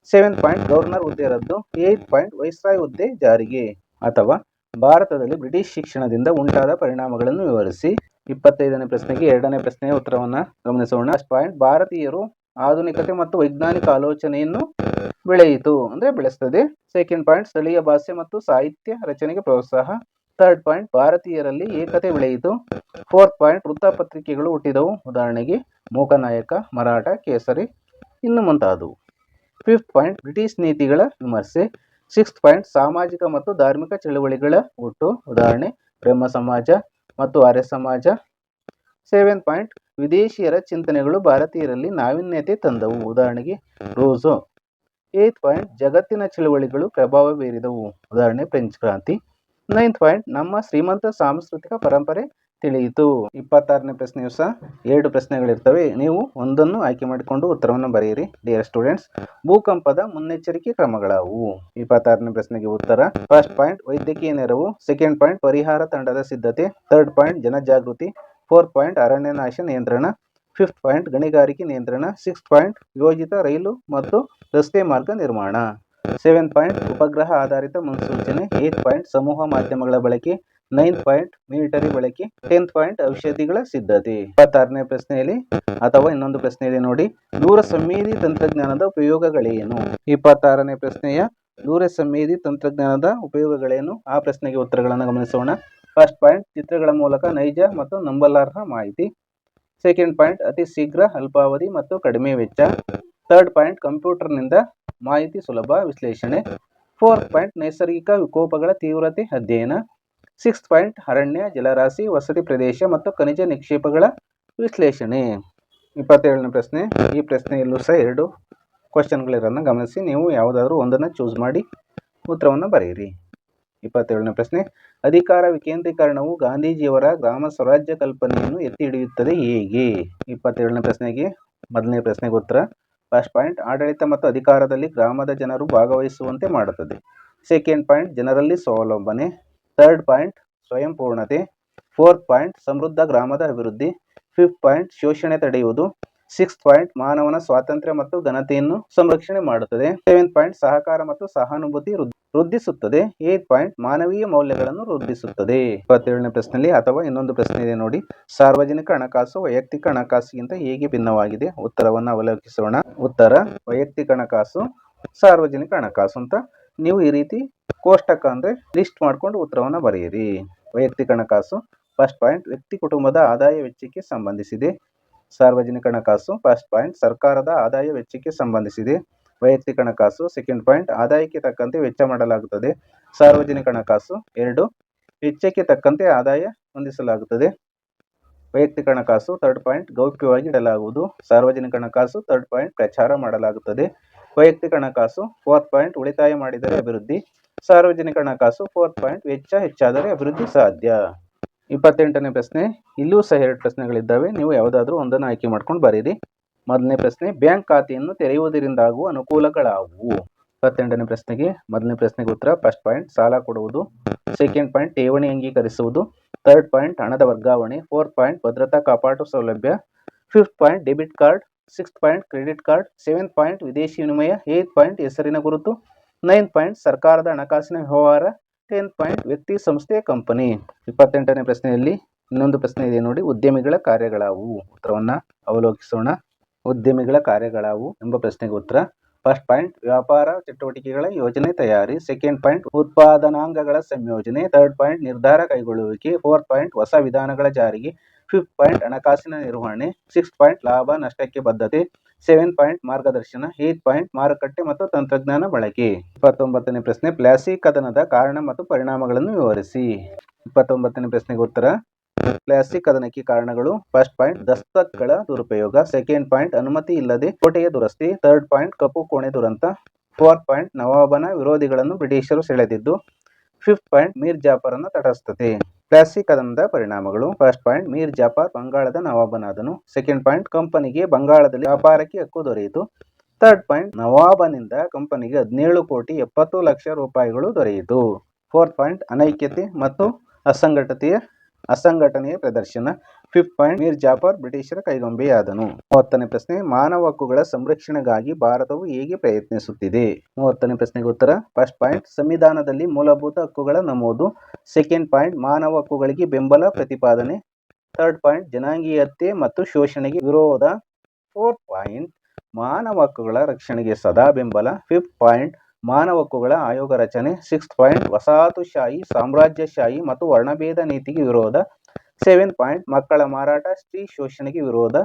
ಸೆವೆಂತ್ ಪಾಯಿಂಟ್ ಗವರ್ನರ್ ಹುದ್ದೆ ರದ್ದು. ಏತ್ ಪಾಯಿಂಟ್ ವೈಸ್ರಾಯ್ ಹುದ್ದೆ ಜಾರಿಗೆ. ಅಥವಾ ಭಾರತದಲ್ಲಿ ಬ್ರಿಟಿಷ್ ಶಿಕ್ಷಣದಿಂದ ಉಂಟಾದ ಪರಿಣಾಮಗಳನ್ನು ವಿವರಿಸಿ. 25ನೇ ಪ್ರಶ್ನೆಗೆ 2ನೇ ಪ್ರಶ್ನೆಯ ಉತ್ತರವನ್ನು ಗಮನಿಸೋಣ. ಫಸ್ಟ್ ಪಾಯಿಂಟ್ ಭಾರತೀಯರು ಆಧುನಿಕತೆ ಮತ್ತು ವೈಜ್ಞಾನಿಕ ಆಲೋಚನೆಯನ್ನು ಬೆಳೆಸ್ತದೆ. ಸೆಕೆಂಡ್ ಪಾಯಿಂಟ್ ಸ್ಥಳೀಯ ಭಾಷೆ ಮತ್ತು ಸಾಹಿತ್ಯ ರಚನೆಗೆ ಪ್ರೋತ್ಸಾಹ. ಥರ್ಡ್ ಪಾಯಿಂಟ್ ಭಾರತೀಯರಲ್ಲಿ ಏಕತೆ ಬೆಳೆಯಿತು. ಫೋರ್ತ್ ಪಾಯಿಂಟ್ ವೃತ್ತಪತ್ರಿಕೆಗಳು ಹುಟ್ಟಿದವು. ಉದಾಹರಣೆಗೆ ಮೂಕನಾಯಕ, ಮರಾಠ, ಕೇಸರಿ, ಇನ್ನು ಮುಂತಾದವು. ಫಿಫ್ತ್ ಪಾಯಿಂಟ್ ಬ್ರಿಟಿಷ್ ನೀತಿಗಳ ವಿಮರ್ಶೆ. ಸಿಕ್ಸ್ತ್ ಪಾಯಿಂಟ್ ಸಾಮಾಜಿಕ ಮತ್ತು ಧಾರ್ಮಿಕ ಚಳುವಳಿಗಳ ಹುಟ್ಟು. ಉದಾಹರಣೆ ಬ್ರಹ್ಮ ಸಮಾಜ ಮತ್ತು ಆರ್ಯ ಸಮಾಜ. ಸೆವೆಂತ್ ಪಾಯಿಂಟ್ ವಿದೇಶಿಯರ ಚಿಂತನೆಗಳು ಭಾರತೀಯರಲ್ಲಿ ನಾವೀನ್ಯತೆ ತಂದವು. ಉದಾಹರಣೆಗೆ ರೂಸೋ. ಏತ್ ಪಾಯಿಂಟ್ ಜಗತ್ತಿನ ಚಳುವಳಿಗಳು ಪ್ರಭಾವ ಬೀರಿದವು. ಉದಾಹರಣೆ ಫ್ರೆಂಚ್ ಕ್ರಾಂತಿ. ನೈನ್ತ್ ಪಾಯಿಂಟ್ ನಮ್ಮ ಶ್ರೀಮಂತ ಸಾಂಸ್ಕೃತಿಕ ಪರಂಪರೆ ತಿಳಿಯಿತು. 26ನೇ ಪ್ರಶ್ನೆಯು ಸಹ 2 ಪ್ರಶ್ನೆಗಳಿರ್ತವೆ. ನೀವು ಒಂದನ್ನು ಆಯ್ಕೆ ಮಾಡಿಕೊಂಡು ಉತ್ತರವನ್ನು ಬರೆಯಿರಿ. ಡಿಯರ್ ಸ್ಟೂಡೆಂಟ್ಸ್, ಭೂಕಂಪದ ಮುನ್ನೆಚ್ಚರಿಕೆ ಕ್ರಮಗಳಾವು? 26ನೇ ಪ್ರಶ್ನೆಗೆ ಉತ್ತರ. ಫಸ್ಟ್ ಪಾಯಿಂಟ್ ವೈದ್ಯಕೀಯ ನೆರವು. ಸೆಕೆಂಡ್ ಪಾಯಿಂಟ್ ಪರಿಹಾರ ತಂಡದ ಸಿದ್ಧತೆ. ಥರ್ಡ್ ಪಾಯಿಂಟ್ ಜನಜಾಗೃತಿ. ಫೋರ್ತ್ ಪಾಯಿಂಟ್ ಅರಣ್ಯ ನಾಶ ನಿಯಂತ್ರಣ. ಫಿಫ್ತ್ ಪಾಯಿಂಟ್ ಗಣಿಗಾರಿಕೆ ನಿಯಂತ್ರಣ. ಸಿಕ್ಸ್ತ್ ಪಾಯಿಂಟ್ ಯೋಜಿತ ರೈಲು ಮತ್ತು ರಸ್ತೆ ಮಾರ್ಗ ನಿರ್ಮಾಣ. ಸೆವೆಂತ್ ಪಾಯಿಂಟ್ ಉಪಗ್ರಹ ಆಧಾರಿತ ಮುನ್ಸೂಚನೆ. ಏತ್ ಪಾಯಿಂಟ್ ಸಮೂಹ ಮಾಧ್ಯಮಗಳ ಬಳಕೆ. ನೈನ್ತ್ ಪಾಯಿಂಟ್ ಮಿಲಿಟರಿ ಬಳಕೆ. 10th ಪಾಯಿಂಟ್ ಔಷಧಿಗಳ ಸಿದ್ಧತೆ. 26ನೇ ಪ್ರಶ್ನೆಯಲ್ಲಿ ಅಥವಾ ಇನ್ನೊಂದು ಪ್ರಶ್ನೆಯಲ್ಲಿ ನೋಡಿ, ದೂರ ಸಂವೇದಿ ತಂತ್ರಜ್ಞಾನದ ಉಪಯೋಗಗಳೇನು? 26ನೇ ಪ್ರಶ್ನೆಯ ದೂರ ಸಂವೇದಿ ತಂತ್ರಜ್ಞಾನದ ಉಪಯೋಗಗಳೇನು? ಆ ಪ್ರಶ್ನೆಗೆ ಉತ್ತರಗಳನ್ನು ಗಮನಿಸೋಣ. ಫಸ್ಟ್ ಪಾಯಿಂಟ್ ಚಿತ್ರಗಳ ಮೂಲಕ ನೈಜ ಮತ್ತು ನಂಬಲಾರ್ಹ ಮಾಹಿತಿ. ಸೆಕೆಂಡ್ ಪಾಯಿಂಟ್ ಅತಿ ಶೀಘ್ರ, ಅಲ್ಪಾವಧಿ ಮತ್ತು ಕಡಿಮೆ ವೆಚ್ಚ. ಥರ್ಡ್ ಪಾಯಿಂಟ್ ಕಂಪ್ಯೂಟರ್ನಿಂದ ಮಾಹಿತಿ ಸುಲಭ ವಿಶ್ಲೇಷಣೆ. ಫೋರ್ತ್ ಪಾಯಿಂಟ್ ನೈಸರ್ಗಿಕ ವಿಕೋಪಗಳ ತೀವ್ರತೆ ಅಧ್ಯಯನ. ಸಿಕ್ಸ್ತ್ ಪಾಯಿಂಟ್ ಅರಣ್ಯ, ಜಲರಾಶಿ, ವಸತಿ ಪ್ರದೇಶ ಮತ್ತು ಖನಿಜ ನಿಕ್ಷೇಪಗಳ ವಿಶ್ಲೇಷಣೆ. 27ನೇ ಪ್ರಶ್ನೆ. ಈ ಪ್ರಶ್ನೆಯಲ್ಲೂ ಸಹ 2 ಕ್ವಶನ್ಗಳಿರೋದನ್ನು ಗಮನಿಸಿ ನೀವು ಯಾವುದಾದ್ರೂ ಒಂದನ್ನು ಚೂಸ್ ಮಾಡಿ ಉತ್ತರವನ್ನು ಬರೆಯಿರಿ. 27ನೇ ಪ್ರಶ್ನೆ. ಅಧಿಕಾರ ವಿಕೇಂದ್ರೀಕರಣವು ಗಾಂಧೀಜಿಯವರ ಗ್ರಾಮ ಸ್ವರಾಜ್ಯ ಕಲ್ಪನೆಯನ್ನು ಎತ್ತಿ ಹಿಡಿಯುತ್ತದೆ ಹೇಗೆ? 27ನೇ ಪ್ರಶ್ನೆಗೆ ಮೊದಲನೇ ಪ್ರಶ್ನೆಗೆ ಉತ್ತರ. ಫಸ್ಟ್ ಪಾಯಿಂಟ್ ಆಡಳಿತ ಮತ್ತು ಅಧಿಕಾರದಲ್ಲಿ ಗ್ರಾಮದ ಜನರು ಭಾಗವಹಿಸುವಂತೆ ಮಾಡುತ್ತದೆ. ಸೆಕೆಂಡ್ ಪಾಯಿಂಟ್ ಜನರಲ್ಲಿ ಸ್ವಾವಲಂಬನೆ. ಥರ್ಡ್ ಪಾಯಿಂಟ್ ಸ್ವಯಂ ಪೂರ್ಣತೆ. ಫೋರ್ತ್ ಪಾಯಿಂಟ್ ಸಮೃದ್ಧ ಗ್ರಾಮದ ಅಭಿವೃದ್ಧಿ. ಫಿಫ್ತ್ ಪಾಯಿಂಟ್ ಶೋಷಣೆ ತಡೆಯುವುದು. ಸಿಕ್ಸ್ತ್ ಪಾಯಿಂಟ್ ಮಾನವನ ಸ್ವಾತಂತ್ರ್ಯ ಮತ್ತು ಘನತೆಯನ್ನು ಸಂರಕ್ಷಣೆ ಮಾಡುತ್ತದೆ. ಸೆವೆಂತ್ ಪಾಯಿಂಟ್ ಸಹಕಾರ ಮತ್ತು ಸಹಾನುಭೂತಿ ವೃದ್ಧಿಸುತ್ತದೆ. ಏತ್ ಪಾಯಿಂಟ್ ಮಾನವೀಯ ಮೌಲ್ಯಗಳನ್ನು ವೃದ್ಧಿಸುತ್ತದೆ. 27ನೇ ಪ್ರಶ್ನೆಯಲ್ಲಿ ಅಥವಾ ಇನ್ನೊಂದು ಪ್ರಶ್ನೆ ಇದೆ ನೋಡಿ, ಸಾರ್ವಜನಿಕ ಹಣಕಾಸು ವೈಯಕ್ತಿಕ ಹಣಕಾಸಿಗಿಂತ ಹೇಗೆ ಭಿನ್ನವಾಗಿದೆ? ಉತ್ತರವನ್ನು ಅವಲೋಕಿಸೋಣ. ಉತ್ತರ ವೈಯಕ್ತಿಕ ಹಣಕಾಸು ಸಾರ್ವಜನಿಕ ಹಣಕಾಸು ಅಂತ ನೀವು ಈ ರೀತಿ ಕೋಷ್ಟಕ ಲಿಸ್ಟ್ ಮಾಡ್ಕೊಂಡು ಉತ್ತರವನ್ನು ಬರೆಯಿರಿ. ವೈಯಕ್ತಿಕ ಹಣಕಾಸು ಫಸ್ಟ್ ಪಾಯಿಂಟ್ ವ್ಯಕ್ತಿ ಕುಟುಂಬದ ಆದಾಯ ವೆಚ್ಚಕ್ಕೆ ಸಂಬಂಧಿಸಿದೆ. ಸಾರ್ವಜನಿಕ ಹಣಕಾಸು ಫಸ್ಟ್ ಪಾಯಿಂಟ್ ಸರ್ಕಾರದ ಆದಾಯ ವೆಚ್ಚಕ್ಕೆ ಸಂಬಂಧಿಸಿದೆ. ವೈಯಕ್ತಿಕ ಹಣಕಾಸು ಸೆಕೆಂಡ್ ಪಾಯಿಂಟ್ ಆದಾಯಕ್ಕೆ ತಕ್ಕಂತೆ ವೆಚ್ಚ ಮಾಡಲಾಗುತ್ತದೆ. ಸಾರ್ವಜನಿಕ ಹಣಕಾಸು 2 ವೆಚ್ಚಕ್ಕೆ ತಕ್ಕಂತೆ ಆದಾಯ ಹೊಂದಿಸಲಾಗುತ್ತದೆ. ವೈಯಕ್ತಿಕ ಹಣಕಾಸು ಥರ್ಡ್ ಪಾಯಿಂಟ್ ಗೌಪ್ಯವಾಗಿ ಇಡಲಾಗುವುದು. ಸಾರ್ವಜನಿಕ ಹಣಕಾಸು ಥರ್ಡ್ ಪಾಯಿಂಟ್ ಪ್ರಚಾರ ಮಾಡಲಾಗುತ್ತದೆ. ವೈಯಕ್ತಿಕ ಹಣಕಾಸು ಫೋರ್ತ್ ಪಾಯಿಂಟ್ ಉಳಿತಾಯ ಮಾಡಿದರೆ ಅಭಿವೃದ್ಧಿ. ಸಾರ್ವಜನಿಕ ಹಣಕಾಸು ಫೋರ್ತ್ ಪಾಯಿಂಟ್ ವೆಚ್ಚ ಹೆಚ್ಚಾದರೆ ಅಭಿವೃದ್ಧಿ ಸಾಧ್ಯ. 28ನೇ ಪ್ರಶ್ನೆ. ಇಲ್ಲೂ ಸಹ 2 ಪ್ರಶ್ನೆಗಳಿದ್ದಾವೆ. ನೀವು ಯಾವುದಾದ್ರೂ ಒಂದನ್ನು ಆಯ್ಕೆ ಮಾಡ್ಕೊಂಡು ಬರೀರಿ. ಮೊದಲನೇ ಪ್ರಶ್ನೆ. ಬ್ಯಾಂಕ್ ಖಾತೆಯನ್ನು ತೆರೆಯುವುದರಿಂದಾಗುವ ಅನುಕೂಲಗಳಾವುವು? 28ನೇ ಪ್ರಶ್ನೆಗೆ ಮೊದಲನೇ ಪ್ರಶ್ನೆಗೆ ಉತ್ತರ. ಫಸ್ಟ್ ಪಾಯಿಂಟ್ ಸಾಲ ಕೊಡುವುದು. ಸೆಕೆಂಡ್ ಪಾಯಿಂಟ್ ಠೇವಣಿ ಅಂಗೀಕರಿಸುವುದು. ಥರ್ಡ್ ಪಾಯಿಂಟ್ ಹಣದ ವರ್ಗಾವಣೆ. ಫೋರ್ತ್ ಪಾಯಿಂಟ್ ಭದ್ರತಾ ಕಾಪಾಟು ಸೌಲಭ್ಯ. Fifth point debit card. Sixth point credit card. Seventh point ವಿದೇಶಿ ವಿನಿಮಯ. ಏತ್ ಪಾಯಿಂಟ್ ಹೆಸರಿನ ಗುರುತು. ನೈನ್ತ್ ಪಾಯಿಂಟ್ ಸರ್ಕಾರದ ಹಣಕಾಸಿನ ವ್ಯವಹಾರ. 10th ಪಾಯಿಂಟ್ ವ್ಯಕ್ತಿ, ಸಂಸ್ಥೆ, ಕಂಪನಿ. 28ನೇ ಪ್ರಶ್ನೆಯಲ್ಲಿ ಇನ್ನೊಂದು ಪ್ರಶ್ನೆ ಇದೆ ನೋಡಿ, ಉದ್ಯಮಿಗಳ ಕಾರ್ಯಗಳಾವುವು? ಉತ್ತರವನ್ನು ಅವಲೋಕಿಸೋಣ. ಉದ್ಯಮಿಗಳ ಕಾರ್ಯಗಳಾವು ಎಂಬ ಪ್ರಶ್ನೆಗೆ ಉತ್ತರ. ಫಸ್ಟ್ ಪಾಯಿಂಟ್ ವ್ಯಾಪಾರ ಚಟುವಟಿಕೆಗಳ ಯೋಜನೆ ತಯಾರಿ. ಸೆಕೆಂಡ್ ಪಾಯಿಂಟ್ ಉತ್ಪಾದನಾಂಗಗಳ ಸಂಯೋಜನೆ. ಥರ್ಡ್ ಪಾಯಿಂಟ್ ನಿರ್ಧಾರ ಕೈಗೊಳ್ಳುವಿಕೆ. ಫೋರ್ತ್ ಪಾಯಿಂಟ್ ಹೊಸ ವಿಧಾನಗಳ ಜಾರಿಗೆ. ಫಿಫ್ತ್ ಪಾಯಿಂಟ್ ಹಣಕಾಸಿನ ನಿರ್ವಹಣೆ. ಸಿಕ್ಸ್ತ್ ಪಾಯಿಂಟ್ ಲಾಭ ನಷ್ಟಕ್ಕೆ ಬದ್ಧತೆ. ಸೆವೆಂತ್ ಪಾಯಿಂಟ್ ಮಾರ್ಗದರ್ಶನ. ಏತ್ ಪಾಯಿಂಟ್ ಮಾರುಕಟ್ಟೆ ಮತ್ತು ತಂತ್ರಜ್ಞಾನ ಬಳಕೆ. 29ನೇ ಪ್ರಶ್ನೆ. ಪ್ಲಾಸಿ ಕದನದ ಕಾರಣ ಮತ್ತು ಪರಿಣಾಮಗಳನ್ನು ವಿವರಿಸಿ. 29ನೇ ಪ್ರಶ್ನೆಗೆ ಉತ್ತರ. ಪ್ಲಾಸಿ ಕದನಕ್ಕೆ ಕಾರಣಗಳು. ಫಸ್ಟ್ ಪಾಯಿಂಟ್ ದಸ್ತಕ್ಗಳ ದುರುಪಯೋಗ. ಸೆಕೆಂಡ್ ಪಾಯಿಂಟ್ ಅನುಮತಿ ಇಲ್ಲದೆ ಕೋಟೆಯ ದುರಸ್ತಿ. ಥರ್ಡ್ ಪಾಯಿಂಟ್ ಕಪ್ಪು ಕೋಣೆ ದುರಂತ. ಫೋರ್ತ್ ಪಾಯಿಂಟ್ ನವಾಬನ ವಿರೋಧಿಗಳನ್ನು ಬ್ರಿಟಿಷರು ಸೆಳೆದಿದ್ದು. ಫಿಫ್ತ್ ಪಾಯಿಂಟ್ ಮೀರ್ ಜಾಫರ್ ತಟಸ್ಥತೆ. ಪ್ಲಾಸಿ ಕದನದ ಪರಿಣಾಮಗಳು. ಫಸ್ಟ್ ಪಾಯಿಂಟ್ ಮೀರ್ ಜಾಫರ್ ಬಂಗಾಳದ ನವಾಬನಾದನು. ಸೆಕೆಂಡ್ ಪಾಯಿಂಟ್ ಕಂಪನಿಗೆ ಬಂಗಾಳದಲ್ಲಿ ವ್ಯಾಪಾರಕ್ಕೆ ಹಕ್ಕು ದೊರೆಯಿತು. ಥರ್ಡ್ ಪಾಯಿಂಟ್ ನವಾಬನಿಂದ ಕಂಪನಿಗೆ 17,70,00,000 ರೂಪಾಯಿಗಳು ದೊರೆಯಿತು. ಫೋರ್ತ್ ಪಾಯಿಂಟ್ ಅನೈಕ್ಯತೆ ಮತ್ತು ಅಸಂಘಟನೆಯ ಪ್ರದರ್ಶನ. ಫಿಫ್ತ್ ಪಾಯಿಂಟ್ ಮೀರ್ ಜಾಫರ್ ಬ್ರಿಟಿಷರ ಕೈಗೊಂಬೆಯಾದನು. 30ನೇ ಪ್ರಶ್ನೆ ಮಾನವ ಹಕ್ಕುಗಳ ಸಂರಕ್ಷಣೆಗಾಗಿ ಭಾರತವು ಹೇಗೆ ಪ್ರಯತ್ನಿಸುತ್ತಿದೆ. 30ನೇ ಪ್ರಶ್ನೆಗೆ ಉತ್ತರ. ಫಸ್ಟ್ ಪಾಯಿಂಟ್ ಸಂವಿಧಾನದಲ್ಲಿ ಮೂಲಭೂತ ಹಕ್ಕುಗಳ ನಮೂದು. ಸೆಕೆಂಡ್ ಪಾಯಿಂಟ್ ಮಾನವ ಹಕ್ಕುಗಳಿಗೆ ಬೆಂಬಲ ಪ್ರತಿಪಾದನೆ. ಥರ್ಡ್ ಪಾಯಿಂಟ್ ಜನಾಂಗೀಯ ಹತ್ಯೆ ಮತ್ತು ಶೋಷಣೆಗೆ ವಿರೋಧ. ಫೋರ್ತ್ ಪಾಯಿಂಟ್ ಮಾನವ ಹಕ್ಕುಗಳ ರಕ್ಷಣೆಗೆ ಸದಾ ಬೆಂಬಲ. ಫಿಫ್ತ್ ಪಾಯಿಂಟ್ ಮಾನವ ಹಕ್ಕುಗಳ ಆಯೋಗ ರಚನೆ. ಸಿಕ್ಸ್ತ್ ಪಾಯಿಂಟ್ ವಸಾಹತುಶಾಹಿ, ಸಾಮ್ರಾಜ್ಯಶಾಹಿ ಮತ್ತು ವರ್ಣಭೇದ ನೀತಿಗೆ ವಿರೋಧ. ಸೆವೆಂತ್ ಪಾಯಿಂಟ್ ಮಕ್ಕಳ ಮಾರಾಟ, ಸ್ತ್ರೀ ಶೋಷಣೆಗೆ ವಿರೋಧ.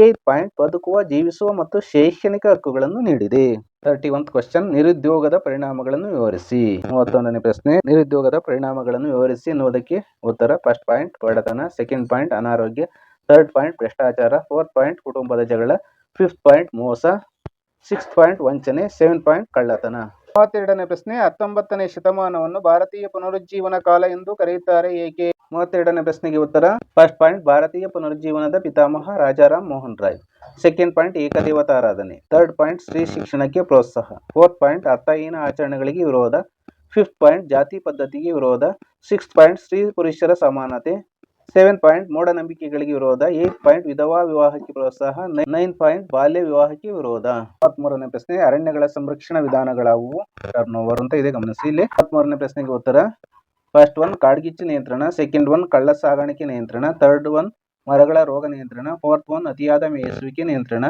ಏತ್ ಪಾಯಿಂಟ್ ಬದುಕುವ, ಜೀವಿಸುವ ಮತ್ತು ಶೈಕ್ಷಣಿಕ ಹಕ್ಕುಗಳನ್ನು ನೀಡಿದೆ. 31th ಕ್ವಶನ್ ನಿರುದ್ಯೋಗದ ಪರಿಣಾಮಗಳನ್ನು ವಿವರಿಸಿ. 31ನೇ ಪ್ರಶ್ನೆ ನಿರುದ್ಯೋಗದ ಪರಿಣಾಮಗಳನ್ನು ವಿವರಿಸಿ ಎನ್ನುವುದಕ್ಕೆ ಉತ್ತರ. ಫಸ್ಟ್ ಪಾಯಿಂಟ್ ಬಡತನ. ಸೆಕೆಂಡ್ ಪಾಯಿಂಟ್ ಅನಾರೋಗ್ಯ. ಥರ್ಡ್ ಪಾಯಿಂಟ್ ಭ್ರಷ್ಟಾಚಾರ. ಫೋರ್ತ್ ಪಾಯಿಂಟ್ ಕುಟುಂಬದ ಜಗಳ. ಫಿಫ್ತ್ ಪಾಯಿಂಟ್ ಮೋಸ. ಸಿಕ್ಸ್ತ್ ಪಾಯಿಂಟ್ ವಂಚನೆ. ಸೆವೆಂತ್ ಪಾಯಿಂಟ್ ಕಳ್ಳತನ. 32ನೇ ಪ್ರಶ್ನೆ 19ನೇ ಶತಮಾನವನ್ನು ಭಾರತೀಯ ಪುನರುಜ್ಜೀವನ ಕಾಲ ಎಂದು ಕರೆಯುತ್ತಾರೆ ಏಕೆ. 32ನೇ ಪ್ರಶ್ನೆಗೆ ಉತ್ತರ. ಫಸ್ಟ್ ಪಾಯಿಂಟ್ ಭಾರತೀಯ ಪುನರುಜ್ಜೀವನದ ಪಿತಾಮಹ ರಾಜಾರಾಮ್ ಮೋಹನ್ ರಾಯ್. ಸೆಕೆಂಡ್ ಪಾಯಿಂಟ್ ಏಕದೇವತಾರಾಧನೆ. ಥರ್ಡ್ ಪಾಯಿಂಟ್ ಸ್ತ್ರೀ ಶಿಕ್ಷಣಕ್ಕೆ ಪ್ರೋತ್ಸಾಹ. ಫೋರ್ತ್ ಪಾಯಿಂಟ್ ಅರ್ಥಹೀನ ಆಚರಣೆಗಳಿಗೆ ವಿರೋಧ. ಫಿಫ್ತ್ ಪಾಯಿಂಟ್ ಜಾತಿ ಪದ್ಧತಿಗೆ ವಿರೋಧ. ಸಿಕ್ಸ್ತ್ ಪಾಯಿಂಟ್ ಸ್ತ್ರೀ ಪುರುಷರ ಸಮಾನತೆ. ಸೆವೆಂತ್ ಪಾಯಿಂಟ್ ಮೂಢನಂಬಿಕೆಗಳಿಗೆ ವಿರೋಧ. ಏತ್ ಪಾಯಿಂಟ್ ವಿಧವಾ ವಿವಾಹಕ್ಕೆ ಪ್ರೋತ್ಸಾಹ. ನೈನ್ತ್ ಪಾಯಿಂಟ್ ಬಾಲ್ಯ ವಿವಾಹಕ್ಕೆ ವಿರೋಧ. 33ನೇ ಪ್ರಶ್ನೆ ಅರಣ್ಯಗಳ ಸಂರಕ್ಷಣಾ ವಿಧಾನಗಳಾವುವು. ಟರ್ನ್ ಓವರ್ ಅಂತ ಇದೆ ಗಮನಿಸಿ. ಇಲ್ಲಿ 33ನೇ ಪ್ರಶ್ನೆಗೆ ಉತ್ತರ. ಫಸ್ಟ್ ಒನ್ ಕಾಡ್ಗಿಚ್ಚು ನಿಯಂತ್ರಣ. ಸೆಕೆಂಡ್ ಒನ್ ಕಳ್ಳ ಸಾಗಾಣಿಕೆ ನಿಯಂತ್ರಣ. ಥರ್ಡ್ ಒನ್ ಮರಗಳ ರೋಗ ನಿಯಂತ್ರಣ. ಫೋರ್ತ್ ಒನ್ ಅತಿಯಾದ ಮೇಯಿಸುವಿಕೆ ನಿಯಂತ್ರಣ.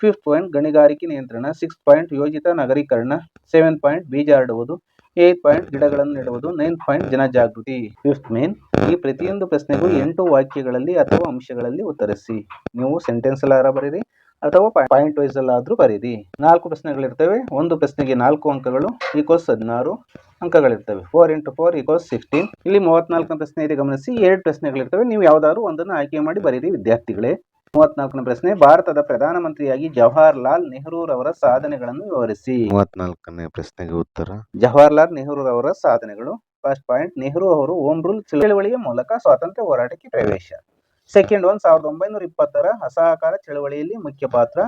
ಫಿಫ್ತ್ ಪಾಯಿಂಟ್ ಗಣಿಗಾರಿಕೆ ನಿಯಂತ್ರಣ. ಸಿಕ್ಸ್ತ್ ಪಾಯಿಂಟ್ ಯೋಜಿತ ನಗರೀಕರಣ. ಸೆವೆಂತ್ ಪಾಯಿಂಟ್ ಬೀಜ ಹರಡುವುದು. ಏತ್ ಪಾಯಿಂಟ್ ಗಿಡಗಳನ್ನು ನೆಡುವುದು. ನೈನ್ತ್ ಪಾಯಿಂಟ್ ಜನಜಾಗೃತಿ. ಫಿಫ್ತ್ ಮೇನ್ ಈ ಪ್ರತಿಯೊಂದು ಪ್ರಶ್ನೆಗೂ 8 ವಾಕ್ಯಗಳಲ್ಲಿ ಅಥವಾ ಅಂಶಗಳಲ್ಲಿ ಉತ್ತರಿಸಿ. ನೀವು ಸೆಂಟೆನ್ಸ್ ಅಲ್ಲಾರ ಬರೀರಿ ಅಥವಾ ಪಾಯಿಂಟ್ ವೈಸ್ ಅಲ್ಲಾದ್ರೂ ಬರೀರಿ. 4 ಪ್ರಶ್ನೆಗಳಿರ್ತವೆ. ಒಂದು ಪ್ರಶ್ನೆಗೆ 4 ಅಂಕಗಳು ಈಕ್ವಲ್ಸ್ 16 ಅಂಕಗಳಿರ್ತವೆ. 4 × 4 = 16. ಇಲ್ಲಿ 34ನೇ ಪ್ರಶ್ನೆ ಇದೆ ಗಮನಿಸಿ. 2 ಪ್ರಶ್ನೆಗಳಿರ್ತವೆ. ನೀವು ಯಾವ್ದಾದ್ರು ಒಂದನ್ನು ಆಯ್ಕೆ ಮಾಡಿ ಬರೀರಿ ವಿದ್ಯಾರ್ಥಿಗಳೇ. 34ನೇ ಪ್ರಶ್ನೆ ಭಾರತದ ಪ್ರಧಾನಮಂತ್ರಿಯಾಗಿ ಜವಾಹರ್ಲಾಲ್ ನೆಹರೂರವರ ಸಾಧನೆಗಳನ್ನು ವಿವರಿಸಿ. 34ನೇ ಪ್ರಶ್ನೆಗೆ ಉತ್ತರ. ಜವಾಹರ್ಲಾಲ್ ನೆಹರೂರವರ ಸಾಧನೆಗಳು. ಫಸ್ಟ್ ಪಾಯಿಂಟ್ ನೆಹರು ಅವರು ಹೋಮ್ ರೂಲ್ ಚಳವಳಿಯ ಮೂಲಕ ಸ್ವಾತಂತ್ರ್ಯ ಹೋರಾಟಕ್ಕೆ ಪ್ರವೇಶ. ಸೆಕೆಂಡ್ ಒನ್ 1920ರ ಅಸಹಕಾರ ಚಳವಳಿಯಲ್ಲಿ ಮುಖ್ಯ ಪಾತ್ರ.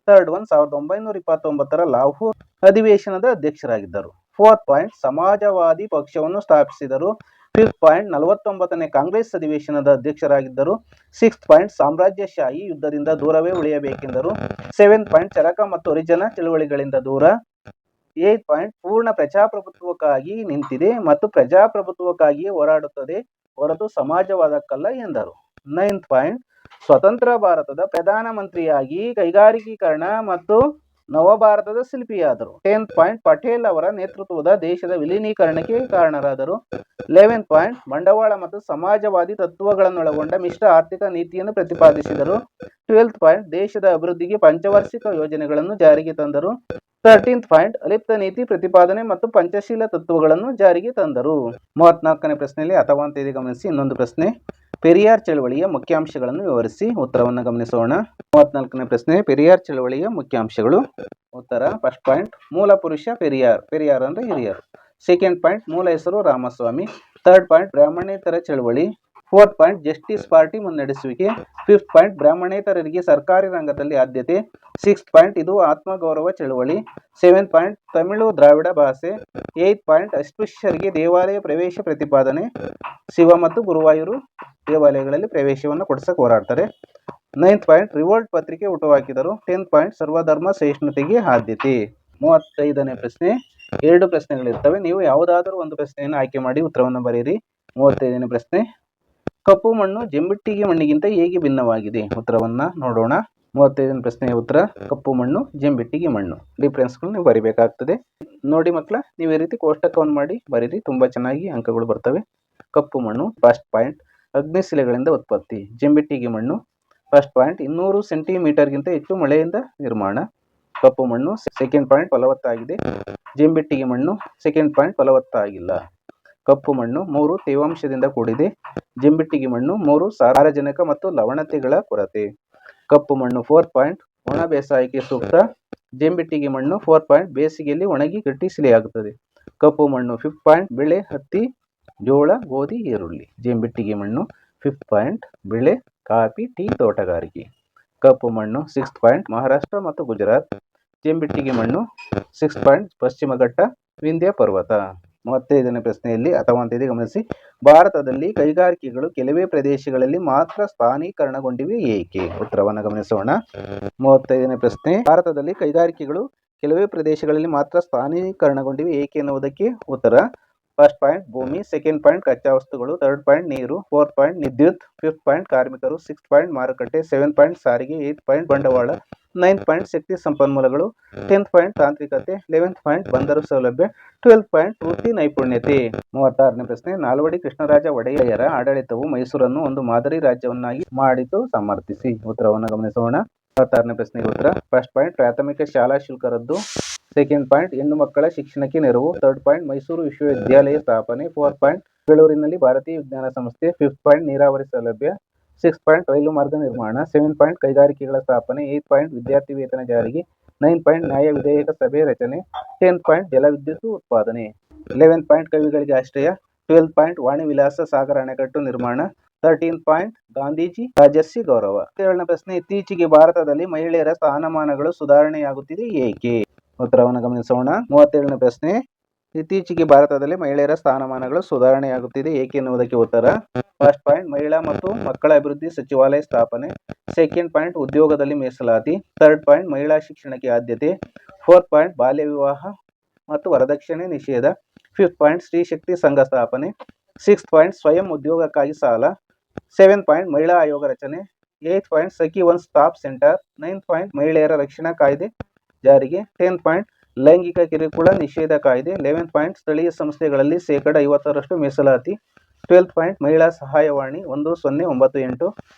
ಥರ್ಡ್ ಒನ್ 1929ರ ಲಾಹೋರ್ ಅಧಿವೇಶನದ ಅಧ್ಯಕ್ಷರಾಗಿದ್ದರು. ಫೋರ್ತ್ ಪಾಯಿಂಟ್ ಸಮಾಜವಾದಿ ಪಕ್ಷವನ್ನು ಸ್ಥಾಪಿಸಿದರು. ಫಿಫ್ತ್ ಪಾಯಿಂಟ್ 49ನೇ ಕಾಂಗ್ರೆಸ್ ಅಧಿವೇಶನದ ಅಧ್ಯಕ್ಷರಾಗಿದ್ದರು. ಸಿಕ್ಸ್ತ್ ಪಾಯಿಂಟ್ ಸಾಮ್ರಾಜ್ಯಶಾಹಿ ಯುದ್ಧದಿಂದ ದೂರವೇ ಉಳಿಯಬೇಕೆಂದರು. ಸೆವೆಂತ್ ಪಾಯಿಂಟ್ ಚರಕ ಮತ್ತು ಹರಿಜನ ಚಳವಳಿಗಳಿಂದ ದೂರ. ಏತ್ ಪಾಯಿಂಟ್ ಪೂರ್ಣ ಪ್ರಜಾಪ್ರಭುತ್ವಕ್ಕಾಗಿ ನಿಂತಿದೆ ಮತ್ತು ಪ್ರಜಾಪ್ರಭುತ್ವಕ್ಕಾಗಿಯೇ ಹೋರಾಡುತ್ತದೆ ಹೊರತು ಸಮಾಜವಾದಕ್ಕಲ್ಲ ಎಂದರು. ನೈನ್ತ್ ಪಾಯಿಂಟ್ ಸ್ವತಂತ್ರ ಭಾರತದ ಪ್ರಧಾನಮಂತ್ರಿಯಾಗಿ ಕೈಗಾರಿಕೀಕರಣ ಮತ್ತು ನವಭಾರತದ ಶಿಲ್ಪಿಯಾದರು. 10th ಪಾಯಿಂಟ್ ಪಟೇಲ್ ಅವರ ನೇತೃತ್ವದ ದೇಶದ ವಿಲೀನೀಕರಣಕ್ಕೆ ಕಾರಣರಾದರು. 11th ಪಾಯಿಂಟ್ ಬಂಡವಾಳ ಮತ್ತು ಸಮಾಜವಾದಿ ತತ್ವಗಳನ್ನೊಳಗೊಂಡ ಮಿಶ್ರ ಆರ್ಥಿಕ ನೀತಿಯನ್ನು ಪ್ರತಿಪಾದಿಸಿದರು. 12th ಪಾಯಿಂಟ್ ದೇಶದ ಅಭಿವೃದ್ಧಿಗೆ ಪಂಚವಾರ್ಷಿಕ ಯೋಜನೆಗಳನ್ನು ಜಾರಿಗೆ ತಂದರು. 13th ಪಾಯಿಂಟ್ ಅಲಿಪ್ತ ನೀತಿ ಪ್ರತಿಪಾದನೆ ಮತ್ತು ಪಂಚಶೀಲ ತತ್ವಗಳನ್ನು ಜಾರಿಗೆ ತಂದರು. 34ನೇ ಪ್ರಶ್ನೆಯಲ್ಲಿ ಅಥವಾ ಅಂತ ಇದೆ ಗಮನಿಸಿ. ಇನ್ನೊಂದು ಪ್ರಶ್ನೆ ಪೆರಿಯಾರ್ ಚಳವಳಿಯ ಮುಖ್ಯಾಂಶಗಳನ್ನು ವಿವರಿಸಿ. ಉತ್ತರವನ್ನು ಗಮನಿಸೋಣ. 34ನೇ ಪ್ರಶ್ನೆ ಪೆರಿಯಾರ್ ಚಳವಳಿಯ ಮುಖ್ಯಾಂಶಗಳು. ಉತ್ತರ. ಫಸ್ಟ್ ಪಾಯಿಂಟ್ ಮೂಲ ಪುರುಷ ಪೆರಿಯಾರ್. ಪೆರಿಯಾರ್ ಅಂದ್ರೆ ಹಿರಿಯರು. ಸೆಕೆಂಡ್ ಪಾಯಿಂಟ್ ಮೂಲ ಹೆಸರು ರಾಮಸ್ವಾಮಿ. ಥರ್ಡ್ ಪಾಯಿಂಟ್ ಬ್ರಾಹ್ಮಣೇತರ ಚಳವಳಿ. ಫೋರ್ತ್ ಪಾಯಿಂಟ್ ಜಸ್ಟಿಸ್ ಪಾರ್ಟಿ ಮುನ್ನಡೆಸುವಿಕೆ. ಫಿಫ್ತ್ ಪಾಯಿಂಟ್ ಬ್ರಾಹ್ಮಣೇತರರಿಗೆ ಸರ್ಕಾರಿ ರಂಗದಲ್ಲಿ ಆದ್ಯತೆ. ಸಿಕ್ಸ್ತ್ ಪಾಯಿಂಟ್ ಇದು ಆತ್ಮಗೌರವ ಚಳವಳಿ. ಸೆವೆಂತ್ ಪಾಯಿಂಟ್ ತಮಿಳು ದ್ರಾವಿಡ ಭಾಷೆ. ಏತ್ ಪಾಯಿಂಟ್ ಅಸ್ಪೃಶ್ಯರಿಗೆ ದೇವಾಲಯ ಪ್ರವೇಶ ಪ್ರತಿಪಾದನೆ. ಶಿವ ಮತ್ತು ಗುರುವಾಯೂರು ದೇವಾಲಯಗಳಲ್ಲಿ ಪ್ರವೇಶವನ್ನು ಕೊಡಿಸಕ್ಕೆ ಹೋರಾಡ್ತಾರೆ. ನೈನ್ತ್ ಪಾಯಿಂಟ್ ರಿವೋಲ್ಟ್ ಪತ್ರಿಕೆ ಹುಟ್ಟುಹಾಕಿದರು. 10th ಪಾಯಿಂಟ್ ಸರ್ವಧರ್ಮ ಸಹಿಷ್ಣುತೆಗೆ ಆದ್ಯತೆ. 35ನೇ ಪ್ರಶ್ನೆ 2 ಪ್ರಶ್ನೆಗಳಿರ್ತವೆ. ನೀವು ಯಾವುದಾದರೂ ಒಂದು ಪ್ರಶ್ನೆಯನ್ನು ಆಯ್ಕೆ ಮಾಡಿ ಉತ್ತರವನ್ನು ಬರೆಯಿರಿ. 35ನೇ ಪ್ರಶ್ನೆ ಕಪ್ಪು ಮಣ್ಣು ಜಂಬಿಟ್ಟಿಗೆ ಮಣ್ಣಿಗಿಂತ ಹೇಗೆ ಭಿನ್ನವಾಗಿದೆ. ಉತ್ತರವನ್ನ ನೋಡೋಣ. 35ನೇ ಪ್ರಶ್ನೆಯ ಉತ್ತರ ಕಪ್ಪು ಮಣ್ಣು ಜಂಬಿಟ್ಟಿಗೆ ಮಣ್ಣು. ಡಿಫ್ರೆನ್ಸ್ಗಳು ನೀವು ಬರಿಬೇಕಾಗ್ತದೆ. ನೋಡಿ ಮಕ್ಕಳ, ನೀವು ಈ ರೀತಿ ಕೋಷ್ಟಕವನ್ನು ಮಾಡಿ ಬರೀರಿ. ತುಂಬಾ ಚೆನ್ನಾಗಿ ಅಂಕಗಳು ಬರ್ತವೆ. ಕಪ್ಪು ಮಣ್ಣು. ಫಸ್ಟ್ ಪಾಯಿಂಟ್ ಅಗ್ನಿಶಿಲೆಗಳಿಂದ ಉತ್ಪತ್ತಿ. ಜಂಬಿಟ್ಟಿಗೆ ಮಣ್ಣು. ಫಸ್ಟ್ ಪಾಯಿಂಟ್ 200 ಸೆಂಟಿಮೀಟರ್ಗಿಂತ ಹೆಚ್ಚು ಮಳೆಯಿಂದ ನಿರ್ಮಾಣ. ಕಪ್ಪು ಮಣ್ಣು. ಸೆಕೆಂಡ್ ಪಾಯಿಂಟ್ ಫಲವತ್ತಾಗಿದೆ. ಜಂಬಿಟ್ಟಿಗೆ ಮಣ್ಣು. Second point ಫಲವತ್ತಾಗಿಲ್ಲ. ಕಪ್ಪು ಮಣ್ಣು 3 ತೇವಾಂಶದಿಂದ ಕೂಡಿದೆ. ಜಂಬಿಟ್ಟಿಗೆ ಮಣ್ಣು 3 ಸಾರಜನಕ ಮತ್ತು ಲವಣತೆಗಳ ಕೊರತೆ. ಕಪ್ಪು ಮಣ್ಣು. ಫೋರ್ತ್ ಪಾಯಿಂಟ್ ಒಣ ಬೇಸಾಯಕ್ಕೆ ಸೂಕ್ತ. ಜಂಬಿಟ್ಟಿಗೆ ಮಣ್ಣು. ಫೋರ್ತ್ ಪಾಯಿಂಟ್ ಬೇಸಿಗೆಯಲ್ಲಿ ಒಣಗಿ ಗಟ್ಟಿ ಶಿಲೆಯಾಗುತ್ತದೆ. ಕಪ್ಪು ಮಣ್ಣು 5th ಪಾಯಿಂಟ್ ಬೆಳೆ ಹತ್ತಿ, ಜೋಳ, ಗೋಧಿ, ಈರುಳ್ಳಿ. ಜೇಂಬಿಟ್ಟಿಗೆ ಮಣ್ಣು 5th ಪಾಯಿಂಟ್ ಬೆಳೆ ಕಾಫಿ, ಟೀ, ತೋಟಗಾರಿಕೆ. ಕಪ್ಪು ಮಣ್ಣು 6th ಪಾಯಿಂಟ್ ಮಹಾರಾಷ್ಟ್ರ ಮತ್ತು ಗುಜರಾತ್. ಜೇಂಬಿಟ್ಟಿಗೆ ಮಣ್ಣು 6th ಪಾಯಿಂಟ್ ಪಶ್ಚಿಮ ಘಟ್ಟ, ವಿಂಧ್ಯ ಪರ್ವತ. 35ನೇ ಪ್ರಶ್ನೆಯಲ್ಲಿ ಅಥವಾ ಅಂತಿದೆ ಗಮನಿಸಿ. ಭಾರತದಲ್ಲಿ ಕೈಗಾರಿಕೆಗಳು ಕೆಲವೇ ಪ್ರದೇಶಗಳಲ್ಲಿ ಮಾತ್ರ ಸ್ಥಾನೀಕರಣಗೊಂಡಿವೆ ಏಕೆ? ಉತ್ತರವನ್ನು ಗಮನಿಸೋಣ. 35ನೇ ಪ್ರಶ್ನೆ, ಭಾರತದಲ್ಲಿ ಕೈಗಾರಿಕೆಗಳು ಕೆಲವೇ ಪ್ರದೇಶಗಳಲ್ಲಿ ಮಾತ್ರ ಸ್ಥಾನೀಕರಣಗೊಂಡಿವೆ ಏಕೆ ಎನ್ನುವುದಕ್ಕೆ ಉತ್ತರ. 1st ಪಾಯಿಂಟ್ ಭೂಮಿ, 2nd ಪಾಯಿಂಟ್ ಕಚ್ಚಾ ವಸ್ತುಗಳು, 3rd ಪಾಯಿಂಟ್ ನೀರು, 4th ಪಾಯಿಂಟ್ ವಿದ್ಯುತ್, 5th ಪಾಯಿಂಟ್ ಕಾರ್ಮಿಕರು, 6th ಪಾಯಿಂಟ್ ಮಾರುಕಟ್ಟೆ, 7th ಪಾಯಿಂಟ್ ಸಾರಿಗೆ, 8th ಪಾಯಿಂಟ್ ಬಂಡವಾಳ, 9th ಪಾಯಿಂಟ್ ಶಕ್ತಿ ಸಂಪನ್ಮೂಲಗಳು, 10th ಪಾಯಿಂಟ್ ತಾಂತ್ರಿಕತೆ, 11th ಪಾಯಿಂಟ್ ಬಂದರು ಸೌಲಭ್ಯ, 12th ಪಾಯಿಂಟ್ ವೃತ್ತಿ ನೈಪುಣ್ಯತೆ. 36ನೇ ಪ್ರಶ್ನೆ, ನಾಲ್ವಡಿ ಕೃಷ್ಣರಾಜ ಒಡೆಯರ ಆಡಳಿತವು ಮೈಸೂರನ್ನು ಒಂದು ಮಾದರಿ ರಾಜ್ಯವನ್ನಾಗಿ ಮಾಡಿತು ಸಮರ್ಥಿಸಿ. ಉತ್ತರವನ್ನು ಗಮನಿಸೋಣ. 36ನೇ ಪ್ರಶ್ನೆಗೆ ಉತ್ತರ. 1st ಪಾಯಿಂಟ್ ಪ್ರಾಥಮಿಕ ಶಾಲಾ ಶುಲ್ಕ ರದ್ದು, 2nd ಪಾಯಿಂಟ್ ಹೆಣ್ಣು ಮಕ್ಕಳ ಶಿಕ್ಷಣಕ್ಕೆ ನೆರವು, 3rd ಪಾಯಿಂಟ್ ಮೈಸೂರು ವಿಶ್ವವಿದ್ಯಾಲಯ ಸ್ಥಾಪನೆ, 4th ಪಾಯಿಂಟ್ ಬೆಂಗಳೂರಿನಲ್ಲಿ ಭಾರತೀಯ ವಿಜ್ಞಾನ ಸಂಸ್ಥೆ, 5th ಪಾಯಿಂಟ್ ನೀರಾವರಿ ಸೌಲಭ್ಯ, 6th ಪಾಯಿಂಟ್ ರೈಲು ಮಾರ್ಗ ನಿರ್ಮಾಣ, 7th ಪಾಯಿಂಟ್ ಕೈಗಾರಿಕೆಗಳ ಸ್ಥಾಪನೆ, 8th ಪಾಯಿಂಟ್ ವಿದ್ಯಾರ್ಥಿ ವೇತನ ಜಾರಿಗೆ, 9th ಪಾಯಿಂಟ್ ನ್ಯಾಯ ವಿಧೇಯಕ ಸಭೆ ರಚನೆ, 10th ಪಾಯಿಂಟ್ ಜಲವಿದ್ಯುತ್ ಉತ್ಪಾದನೆ, 11th ಪಾಯಿಂಟ್ ಕವಿಗಳಿಗೆ ಆಶ್ರಯ, 12th ಪಾಯಿಂಟ್ ವಾಣಿ ವಿಲಾಸ ಸಾಗರ ಅಣೆಕಟ್ಟು ನಿರ್ಮಾಣ, 13th ಪಾಯಿಂಟ್ ಗಾಂಧೀಜಿ ರಾಜರ್ಷಿ ಗೌರವ. 7ನೇ ಪ್ರಶ್ನೆ, ಇತ್ತೀಚೆಗೆ ಭಾರತದಲ್ಲಿ ಮಹಿಳೆಯರ ಸ್ಥಾನಮಾನಗಳು ಸುಧಾರಣೆಯಾಗುತ್ತಿದೆ ಏಕೆ? ಉತ್ತರವನ್ನು ಗಮನಿಸೋಣ. 37ನೇ ಪ್ರಶ್ನೆ, ಇತ್ತೀಚೆಗೆ ಭಾರತದಲ್ಲಿ ಮಹಿಳೆಯರ ಸ್ಥಾನಮಾನಗಳು ಸುಧಾರಣೆಯಾಗುತ್ತಿದೆ ಏಕೆ ಎನ್ನುವುದಕ್ಕೆ ಉತ್ತರ. 1st ಪಾಯಿಂಟ್ ಮಹಿಳಾ ಮತ್ತು ಮಕ್ಕಳ ಅಭಿವೃದ್ಧಿ ಸಚಿವಾಲಯ ಸ್ಥಾಪನೆ, 2nd ಪಾಯಿಂಟ್ ಉದ್ಯೋಗದಲ್ಲಿ ಮೀಸಲಾತಿ, 3rd ಪಾಯಿಂಟ್ ಮಹಿಳಾ ಶಿಕ್ಷಣಕ್ಕೆ ಆದ್ಯತೆ, 4th ಪಾಯಿಂಟ್ ಬಾಲ್ಯ ವಿವಾಹ ಮತ್ತು ವರದಕ್ಷಿಣೆ ನಿಷೇಧ, 5th ಪಾಯಿಂಟ್ ಸ್ತ್ರೀ ಶಕ್ತಿ ಸಂಘ ಸ್ಥಾಪನೆ, 6th ಪಾಯಿಂಟ್ ಸ್ವಯಂ ಉದ್ಯೋಗಕ್ಕಾಗಿ ಸಾಲ, 7th ಪಾಯಿಂಟ್ ಮಹಿಳಾ ಆಯೋಗ ರಚನೆ, 8th point Sakhi one stop centre, 9th point ಮಹಿಳೆಯರ ರಕ್ಷಣಾ ಕಾಯ್ದೆ ಜಾರಿಗೆ, 10th ಪಾಯಿಂಟ್ ಲೈಂಗಿಕ ಕಿರುಕುಳ ನಿಷೇಧ ಕಾಯ್ದೆ, 11th ಪಾಯಿಂಟ್ ಸ್ಥಳೀಯ ಸಂಸ್ಥೆಗಳಲ್ಲಿ 50% ಮೀಸಲಾತಿ, 12th ಪಾಯಿಂಟ್ ಮಹಿಳಾ ಸಹಾಯವಾಣಿ 1098,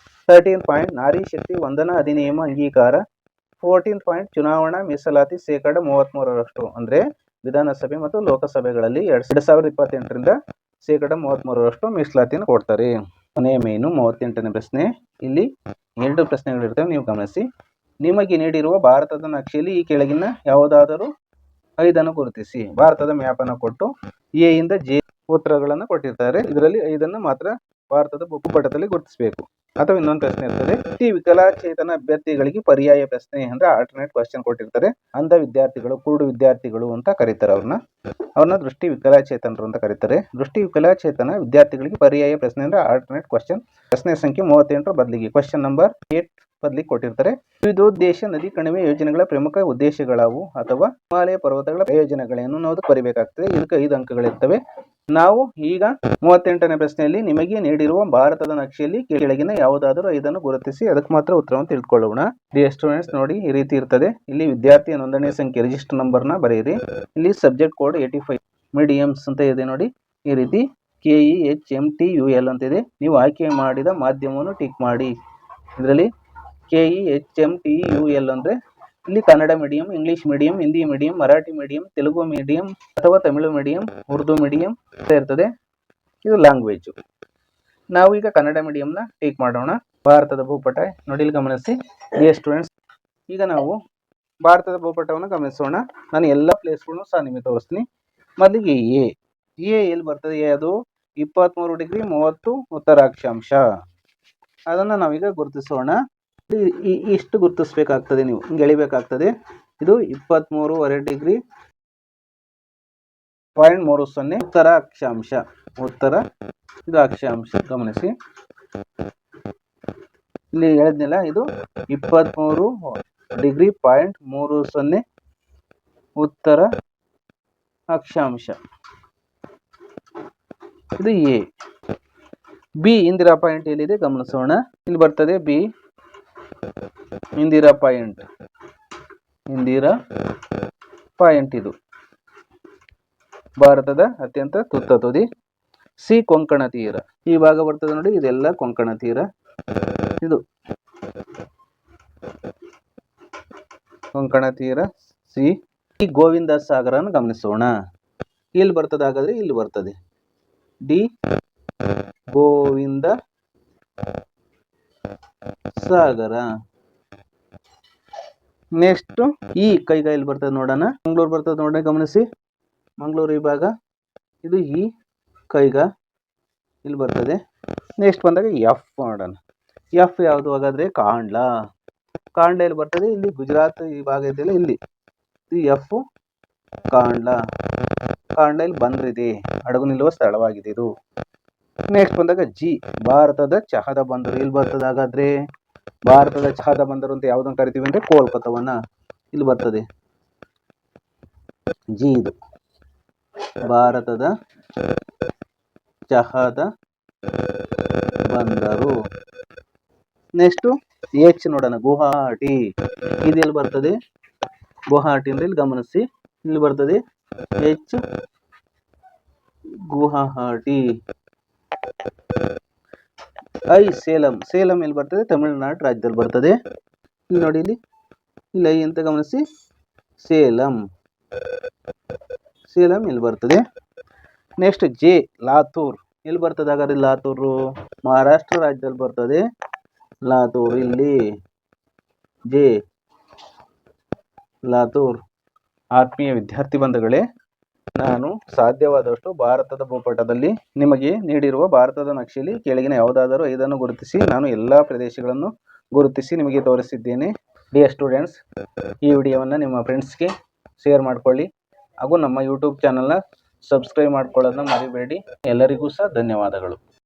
13th ಪಾಯಿಂಟ್ ನಾರಿ ಶಕ್ತಿ ವಂದನಾ ಅಧಿನಿಯಮ ಅಂಗೀಕಾರ, 14th ಪಾಯಿಂಟ್ ಚುನಾವಣಾ ಮೀಸಲಾತಿ 33%. ಅಂದರೆ ವಿಧಾನಸಭೆ ಮತ್ತು ಲೋಕಸಭೆಗಳಲ್ಲಿ 2028ರಿಂದ 33% ಮೀಸಲಾತಿಯನ್ನು ಕೊಡ್ತಾರೆ. ಕೊನೆಯ ಮೇನು 38ನೇ ಪ್ರಶ್ನೆ. ಇಲ್ಲಿ 2 ಪ್ರಶ್ನೆಗಳಿರ್ತವೆ, ನೀವು ಗಮನಿಸಿ. ನಿಮಗೆ ನೀಡಿರುವ ಭಾರತದ ನಕ್ಷೆಯಲ್ಲಿ ಈ ಕೆಳಗಿನ ಯಾವುದಾದರೂ 5 ಗುರುತಿಸಿ. ಭಾರತದ ಮ್ಯಾಪ್ ಅನ್ನು ಕೊಟ್ಟು ಎ ಇಂದ ಜೆ ಉತ್ತರಗಳನ್ನು ಕೊಟ್ಟಿರ್ತಾರೆ. ಇದರಲ್ಲಿ 5 ಮಾತ್ರ ಭಾರತದ ಭೂಪಟದಲ್ಲಿ ಗುರುತಿಸಬೇಕು. ಅಥವಾ ಇನ್ನೊಂದು ಪ್ರಶ್ನೆ ಇರ್ತದೆ, ಈ ವಿಕಲಚೇತನ ಅಭ್ಯರ್ಥಿಗಳಿಗೆ ಪರ್ಯಾಯ ಪ್ರಶ್ನೆ ಅಂದ್ರೆ ಆಲ್ಟರ್ನೇಟ್ ಕ್ವಶನ್ ಕೊಟ್ಟಿರ್ತಾರೆ. ಅಂಧ ವಿದ್ಯಾರ್ಥಿಗಳು, ಕುರುಡು ವಿದ್ಯಾರ್ಥಿಗಳು ಅಂತ ಕರೀತಾರೆ. ಅವ್ರನ್ನ ದೃಷ್ಟಿ ವಿಕಲಚೇತನರು ಅಂತ ಕರೀತಾರೆ. ದೃಷ್ಟಿ ವಿಕಲಚೇತನ ವಿದ್ಯಾರ್ಥಿಗಳಿಗೆ ಪರ್ಯಾಯ ಪ್ರಶ್ನೆ ಅಂದ್ರೆ ಆಲ್ಟರ್ನೇಟ್ ಕ್ವಶನ್. ಪ್ರಶ್ನೆ ಸಂಖ್ಯೆ 38 ಬದಲಿಗೆ ಕ್ವಶನ್ ನಂಬರ್ 8 ಬದಲಿಗೆ ಕೊಟ್ಟಿರ್ತಾರೆ. ವಿವಿಧೋದ್ದೇಶ ನದಿ ಕಣಿವೆ ಯೋಜನೆಗಳ ಪ್ರಮುಖ ಉದ್ದೇಶಗಳಾವು ಅಥವಾ ಹಿಮಾಲಯ ಪರ್ವತಗಳ ಪ್ರಯೋಜನಗಳೇನು ಅನ್ನೋದಕ್ಕೆ ಬರೀಬೇಕಾಗ್ತದೆ. ಇದಕ್ಕೆ 5 ಅಂಕಗಳಿರ್ತವೆ. ನಾವು ಈಗ 38ನೇ ಪ್ರಶ್ನೆಯಲ್ಲಿ ನಿಮಗೆ ನೀಡಿರುವ ಭಾರತದ ನಕ್ಷೆಯಲ್ಲಿ ಕೆಳಗಿನ ಯಾವುದಾದರೂ 5 ಗುರುತಿಸಿ ಅದಕ್ಕೆ ಮಾತ್ರ ಉತ್ತರವನ್ನು ತಿಳ್ಕೊಳ್ಳೋಣ. ಡಿಯರ್ ಸ್ಟೂಡೆಂಟ್ಸ್, ನೋಡಿ ಈ ರೀತಿ ಇರ್ತದೆ. ಇಲ್ಲಿ ವಿದ್ಯಾರ್ಥಿ ನೋಂದಣಿ ಸಂಖ್ಯೆ ರಿಜಿಸ್ಟರ್ ನಂಬರ್ನ ಬರೆಯಿರಿ. ಇಲ್ಲಿ ಸಬ್ಜೆಕ್ಟ್ ಕೋಡ್ 85 ಮೀಡಿಯಮ್ಸ್ ಅಂತ ಇದೆ ನೋಡಿ. ಈ ರೀತಿ KEHMTUL ಅಂತ ಇದೆ. ನೀವು ಆಯ್ಕೆ ಮಾಡಿದ ಮಾಧ್ಯಮವನ್ನು ಟಿಕ್ ಮಾಡಿ. ಇದರಲ್ಲಿ KEHMTUL ಅಂದರೆ ಇಲ್ಲಿ Kannada medium, English medium, Hindi medium, Marathi medium, Telugu medium ಅಥವಾ ತಮಿಳು ಮೀಡಿಯಂ, ಉರ್ದು ಮೀಡಿಯಂ ಅಂತ ಇರ್ತದೆ. ಇದು ಲ್ಯಾಂಗ್ವೇಜ್. ನಾವು ಈಗ ಕನ್ನಡ ಮೀಡಿಯಂನ ಟೇಕ್ ಮಾಡೋಣ. ಭಾರತದ ಭೂಪಟ ನೋಡಿ, ಇಲ್ಲಿ ಗಮನಿಸಿ ಡಿಯರ್ ಸ್ಟೂಡೆಂಟ್ಸ್. ಈಗ ನಾವು ಭಾರತದ ಭೂಪಟವನ್ನು ಗಮನಿಸೋಣ. ನಾನು ಎಲ್ಲ ಪ್ಲೇಸ್ಗಳನ್ನು ಸಹ ನಿಮಗೆ ತೋರಿಸ್ತೀನಿ. ಮೊದಲಿಗೆ ಎ ಎಲ್ಲಿ ಬರ್ತದೆ? ಅದು 23 ಡಿಗ್ರಿ 30 ಉತ್ತರ ಅಕ್ಷಾಂಶ. ಅದನ್ನು ನಾವೀಗ ಗುರುತಿಸೋಣ. ಇಷ್ಟು ಗುರುತಿಸ್ಬೇಕಾಗ್ತದೆ, ನೀವು ಹಿಂಗೆ ಎಳಿಬೇಕಾಗ್ತದೆ. ಇದು 23.5 ಡಿಗ್ರಿ 0.30 ಉತ್ತರ ಅಕ್ಷಾಂಶ. ಉತ್ತರ ಇದು ಅಕ್ಷಾಂಶ. ಗಮನಿಸಿ, ಇಲ್ಲಿ ಹೇಳಿದ್ನಲ್ಲ, ಇದು 23 ಡಿಗ್ರಿ 0.30 ಉತ್ತರ ಅಕ್ಷಾಂಶ. ಇದು ಎ. ಬಿ ಇಂದಿರಾ ಪಾಯಿಂಟ್ ಎಲ್ಲಿದೆ ಗಮನಿಸೋಣ. ಇಲ್ಲಿ ಬರ್ತದೆ ಬಿ ಇಂದಿರಾ ಪಾಯಿಂಟ್. ಇದು ಭಾರತದ ಅತ್ಯಂತ ತುತ್ತ ತುದಿ. ಸಿ ಕೊಂಕಣ ತೀರ. ಈ ಭಾಗ ಬರ್ತದೆ ನೋಡಿ, ಇದೆಲ್ಲ ಕೊಂಕಣ ತೀರ. ಇದು ಕೊಂಕಣ ತೀರ ಸಿ. ಈ ಗೋವಿಂದ ಸಾಗರನ್ನು ಗಮನಿಸೋಣ. ಇಲ್ಲಿ ಬರ್ತದೆ, ಹಾಗಾದ್ರೆ ಇಲ್ಲಿ ಬರ್ತದೆ ಡಿ ಗೋವಿಂದ ಸಾಗರ. ನೆಕ್ಸ್ಟ್ ಈ ಕೈಗಾಯಲ್ಲಿ ಬರ್ತದೆ ನೋಡೋಣ. ಮಂಗಳೂರು ಬರ್ತದೆ ನೋಡಿ, ಗಮನಿಸಿ. ಮಂಗಳೂರು ವಿಭಾಗ. ಇದು ಈ ಕೈಗ ಇಲ್ಲಿ ಬರ್ತದೆ. ನೆಕ್ಸ್ಟ್ ಬಂದಾಗ ಎಫ್ ಮಾಡೋಣ. ಎಫ್ ಯಾವುದು ಹಾಗಾದರೆ ಕಾಂಡ್ಲ. ಕಾಂಡ್ಲ ಎಲ್ಲಿ ಬರ್ತದೆ? ಇಲ್ಲಿ ಗುಜರಾತ್ ಈ ಭಾಗ ಇದೆಯಲ್ಲ ಇಲ್ಲಿ. ಇದು ಎಫ್ ಕಾಂಡ್ಲ. ಕಾಂಡ್ಲ ಇಲ್ಲಿ ಬಂದರಿದೆ, ಹಡಗು ನಿಲ್ಲುವ ಸ್ಥಳವಾಗಿದೆ ಇದು. ನೆಕ್ಸ್ಟ್ ಬಂದಾಗ ಜಿ ಭಾರತದ ಚಹಾದ ಬಂದರು. ಇಲ್ಲಿ ಬರ್ತದೆ ಹಾಗಾದ್ರೆ ಭಾರತದ ಚಹಾದ ಬಂದರು ಅಂತ ಯಾವುದನ್ನು ಕರಿತೀವಿ ಅಂದ್ರೆ ಕೋಲ್ಕತ್ತಾವನ್ನ. ಇಲ್ಲಿ ಬರ್ತದೆ ಜಿ, ಇದು ಭಾರತದ ಚಹಾದ ಬಂದರು. ನೆಕ್ಸ್ಟ್ ಎಚ್ ನೋಡೋಣ, ಗುವಾಹಟಿ. ಇದು ಎಲ್ಲಿ ಬರ್ತದೆ? ಗುವಾಹಟಿ ಅಂದ್ರೆ ಇಲ್ಲಿ ಗಮನಿಸಿ, ಇಲ್ಲಿ ಬರ್ತದೆ ಎಚ್ ಗುವಾಹಟಿ. ಐ ಸೇಲಂ. ಸೇಲಂ ಎಲ್ಲಿ ಬರ್ತದೆ? ತಮಿಳುನಾಡು ರಾಜ್ಯದಲ್ಲಿ ಬರ್ತದೆ. ಇಲ್ಲಿ ನೋಡಿ, ಇಲ್ಲಿ ಐ ಅಂತ ಗಮನಿಸಿ, ಸೇಲಂ. ಸೇಲಂ ಇಲ್ಲಿ ಬರ್ತದೆ. Next J Latur. ಎಲ್ಲಿ ಬರ್ತದೆ ಹಾಗಾದ್ರೆ ಲಾತೂರು? ಮಹಾರಾಷ್ಟ್ರ ರಾಜ್ಯದಲ್ಲಿ ಬರ್ತದೆ ಲಾತೂರ್. ಇಲ್ಲಿ ಜೆ ಲಾತೂರ್. ಆತ್ಮೀಯ ವಿದ್ಯಾರ್ಥಿ ಬಂಧುಗಳೇ, ನಾನು ಸಾಧ್ಯವಾದಷ್ಟು ಭಾರತದ ಭೂಪಟದಲ್ಲಿ ನಿಮಗೆ ನೀಡಿರುವ ಭಾರತದ ನಕ್ಷೆಯಲ್ಲಿ ಕೆಳಗಿನ ಯಾವುದಾದರೂ 5 ಗುರುತಿಸಿ ನಾನು ಎಲ್ಲ ಪ್ರದೇಶಗಳನ್ನು ಗುರುತಿಸಿ ನಿಮಗೆ ತೋರಿಸಿದ್ದೇನೆ. ಡಿಯರ್ ಸ್ಟೂಡೆಂಟ್ಸ್, ಈ ವಿಡಿಯೋವನ್ನು ನಿಮ್ಮ ಫ್ರೆಂಡ್ಸ್ಗೆ ಶೇರ್ ಮಾಡಿಕೊಳ್ಳಿ ಹಾಗೂ ನಮ್ಮ ಯೂಟ್ಯೂಬ್ ಚಾನಲ್ನ ಸಬ್ಸ್ಕ್ರೈಬ್ ಮಾಡ್ಕೊಳ್ಳೋದನ್ನ ಮರಿಬೇಡಿ. ಎಲ್ಲರಿಗೂ ಸಹ ಧನ್ಯವಾದಗಳು.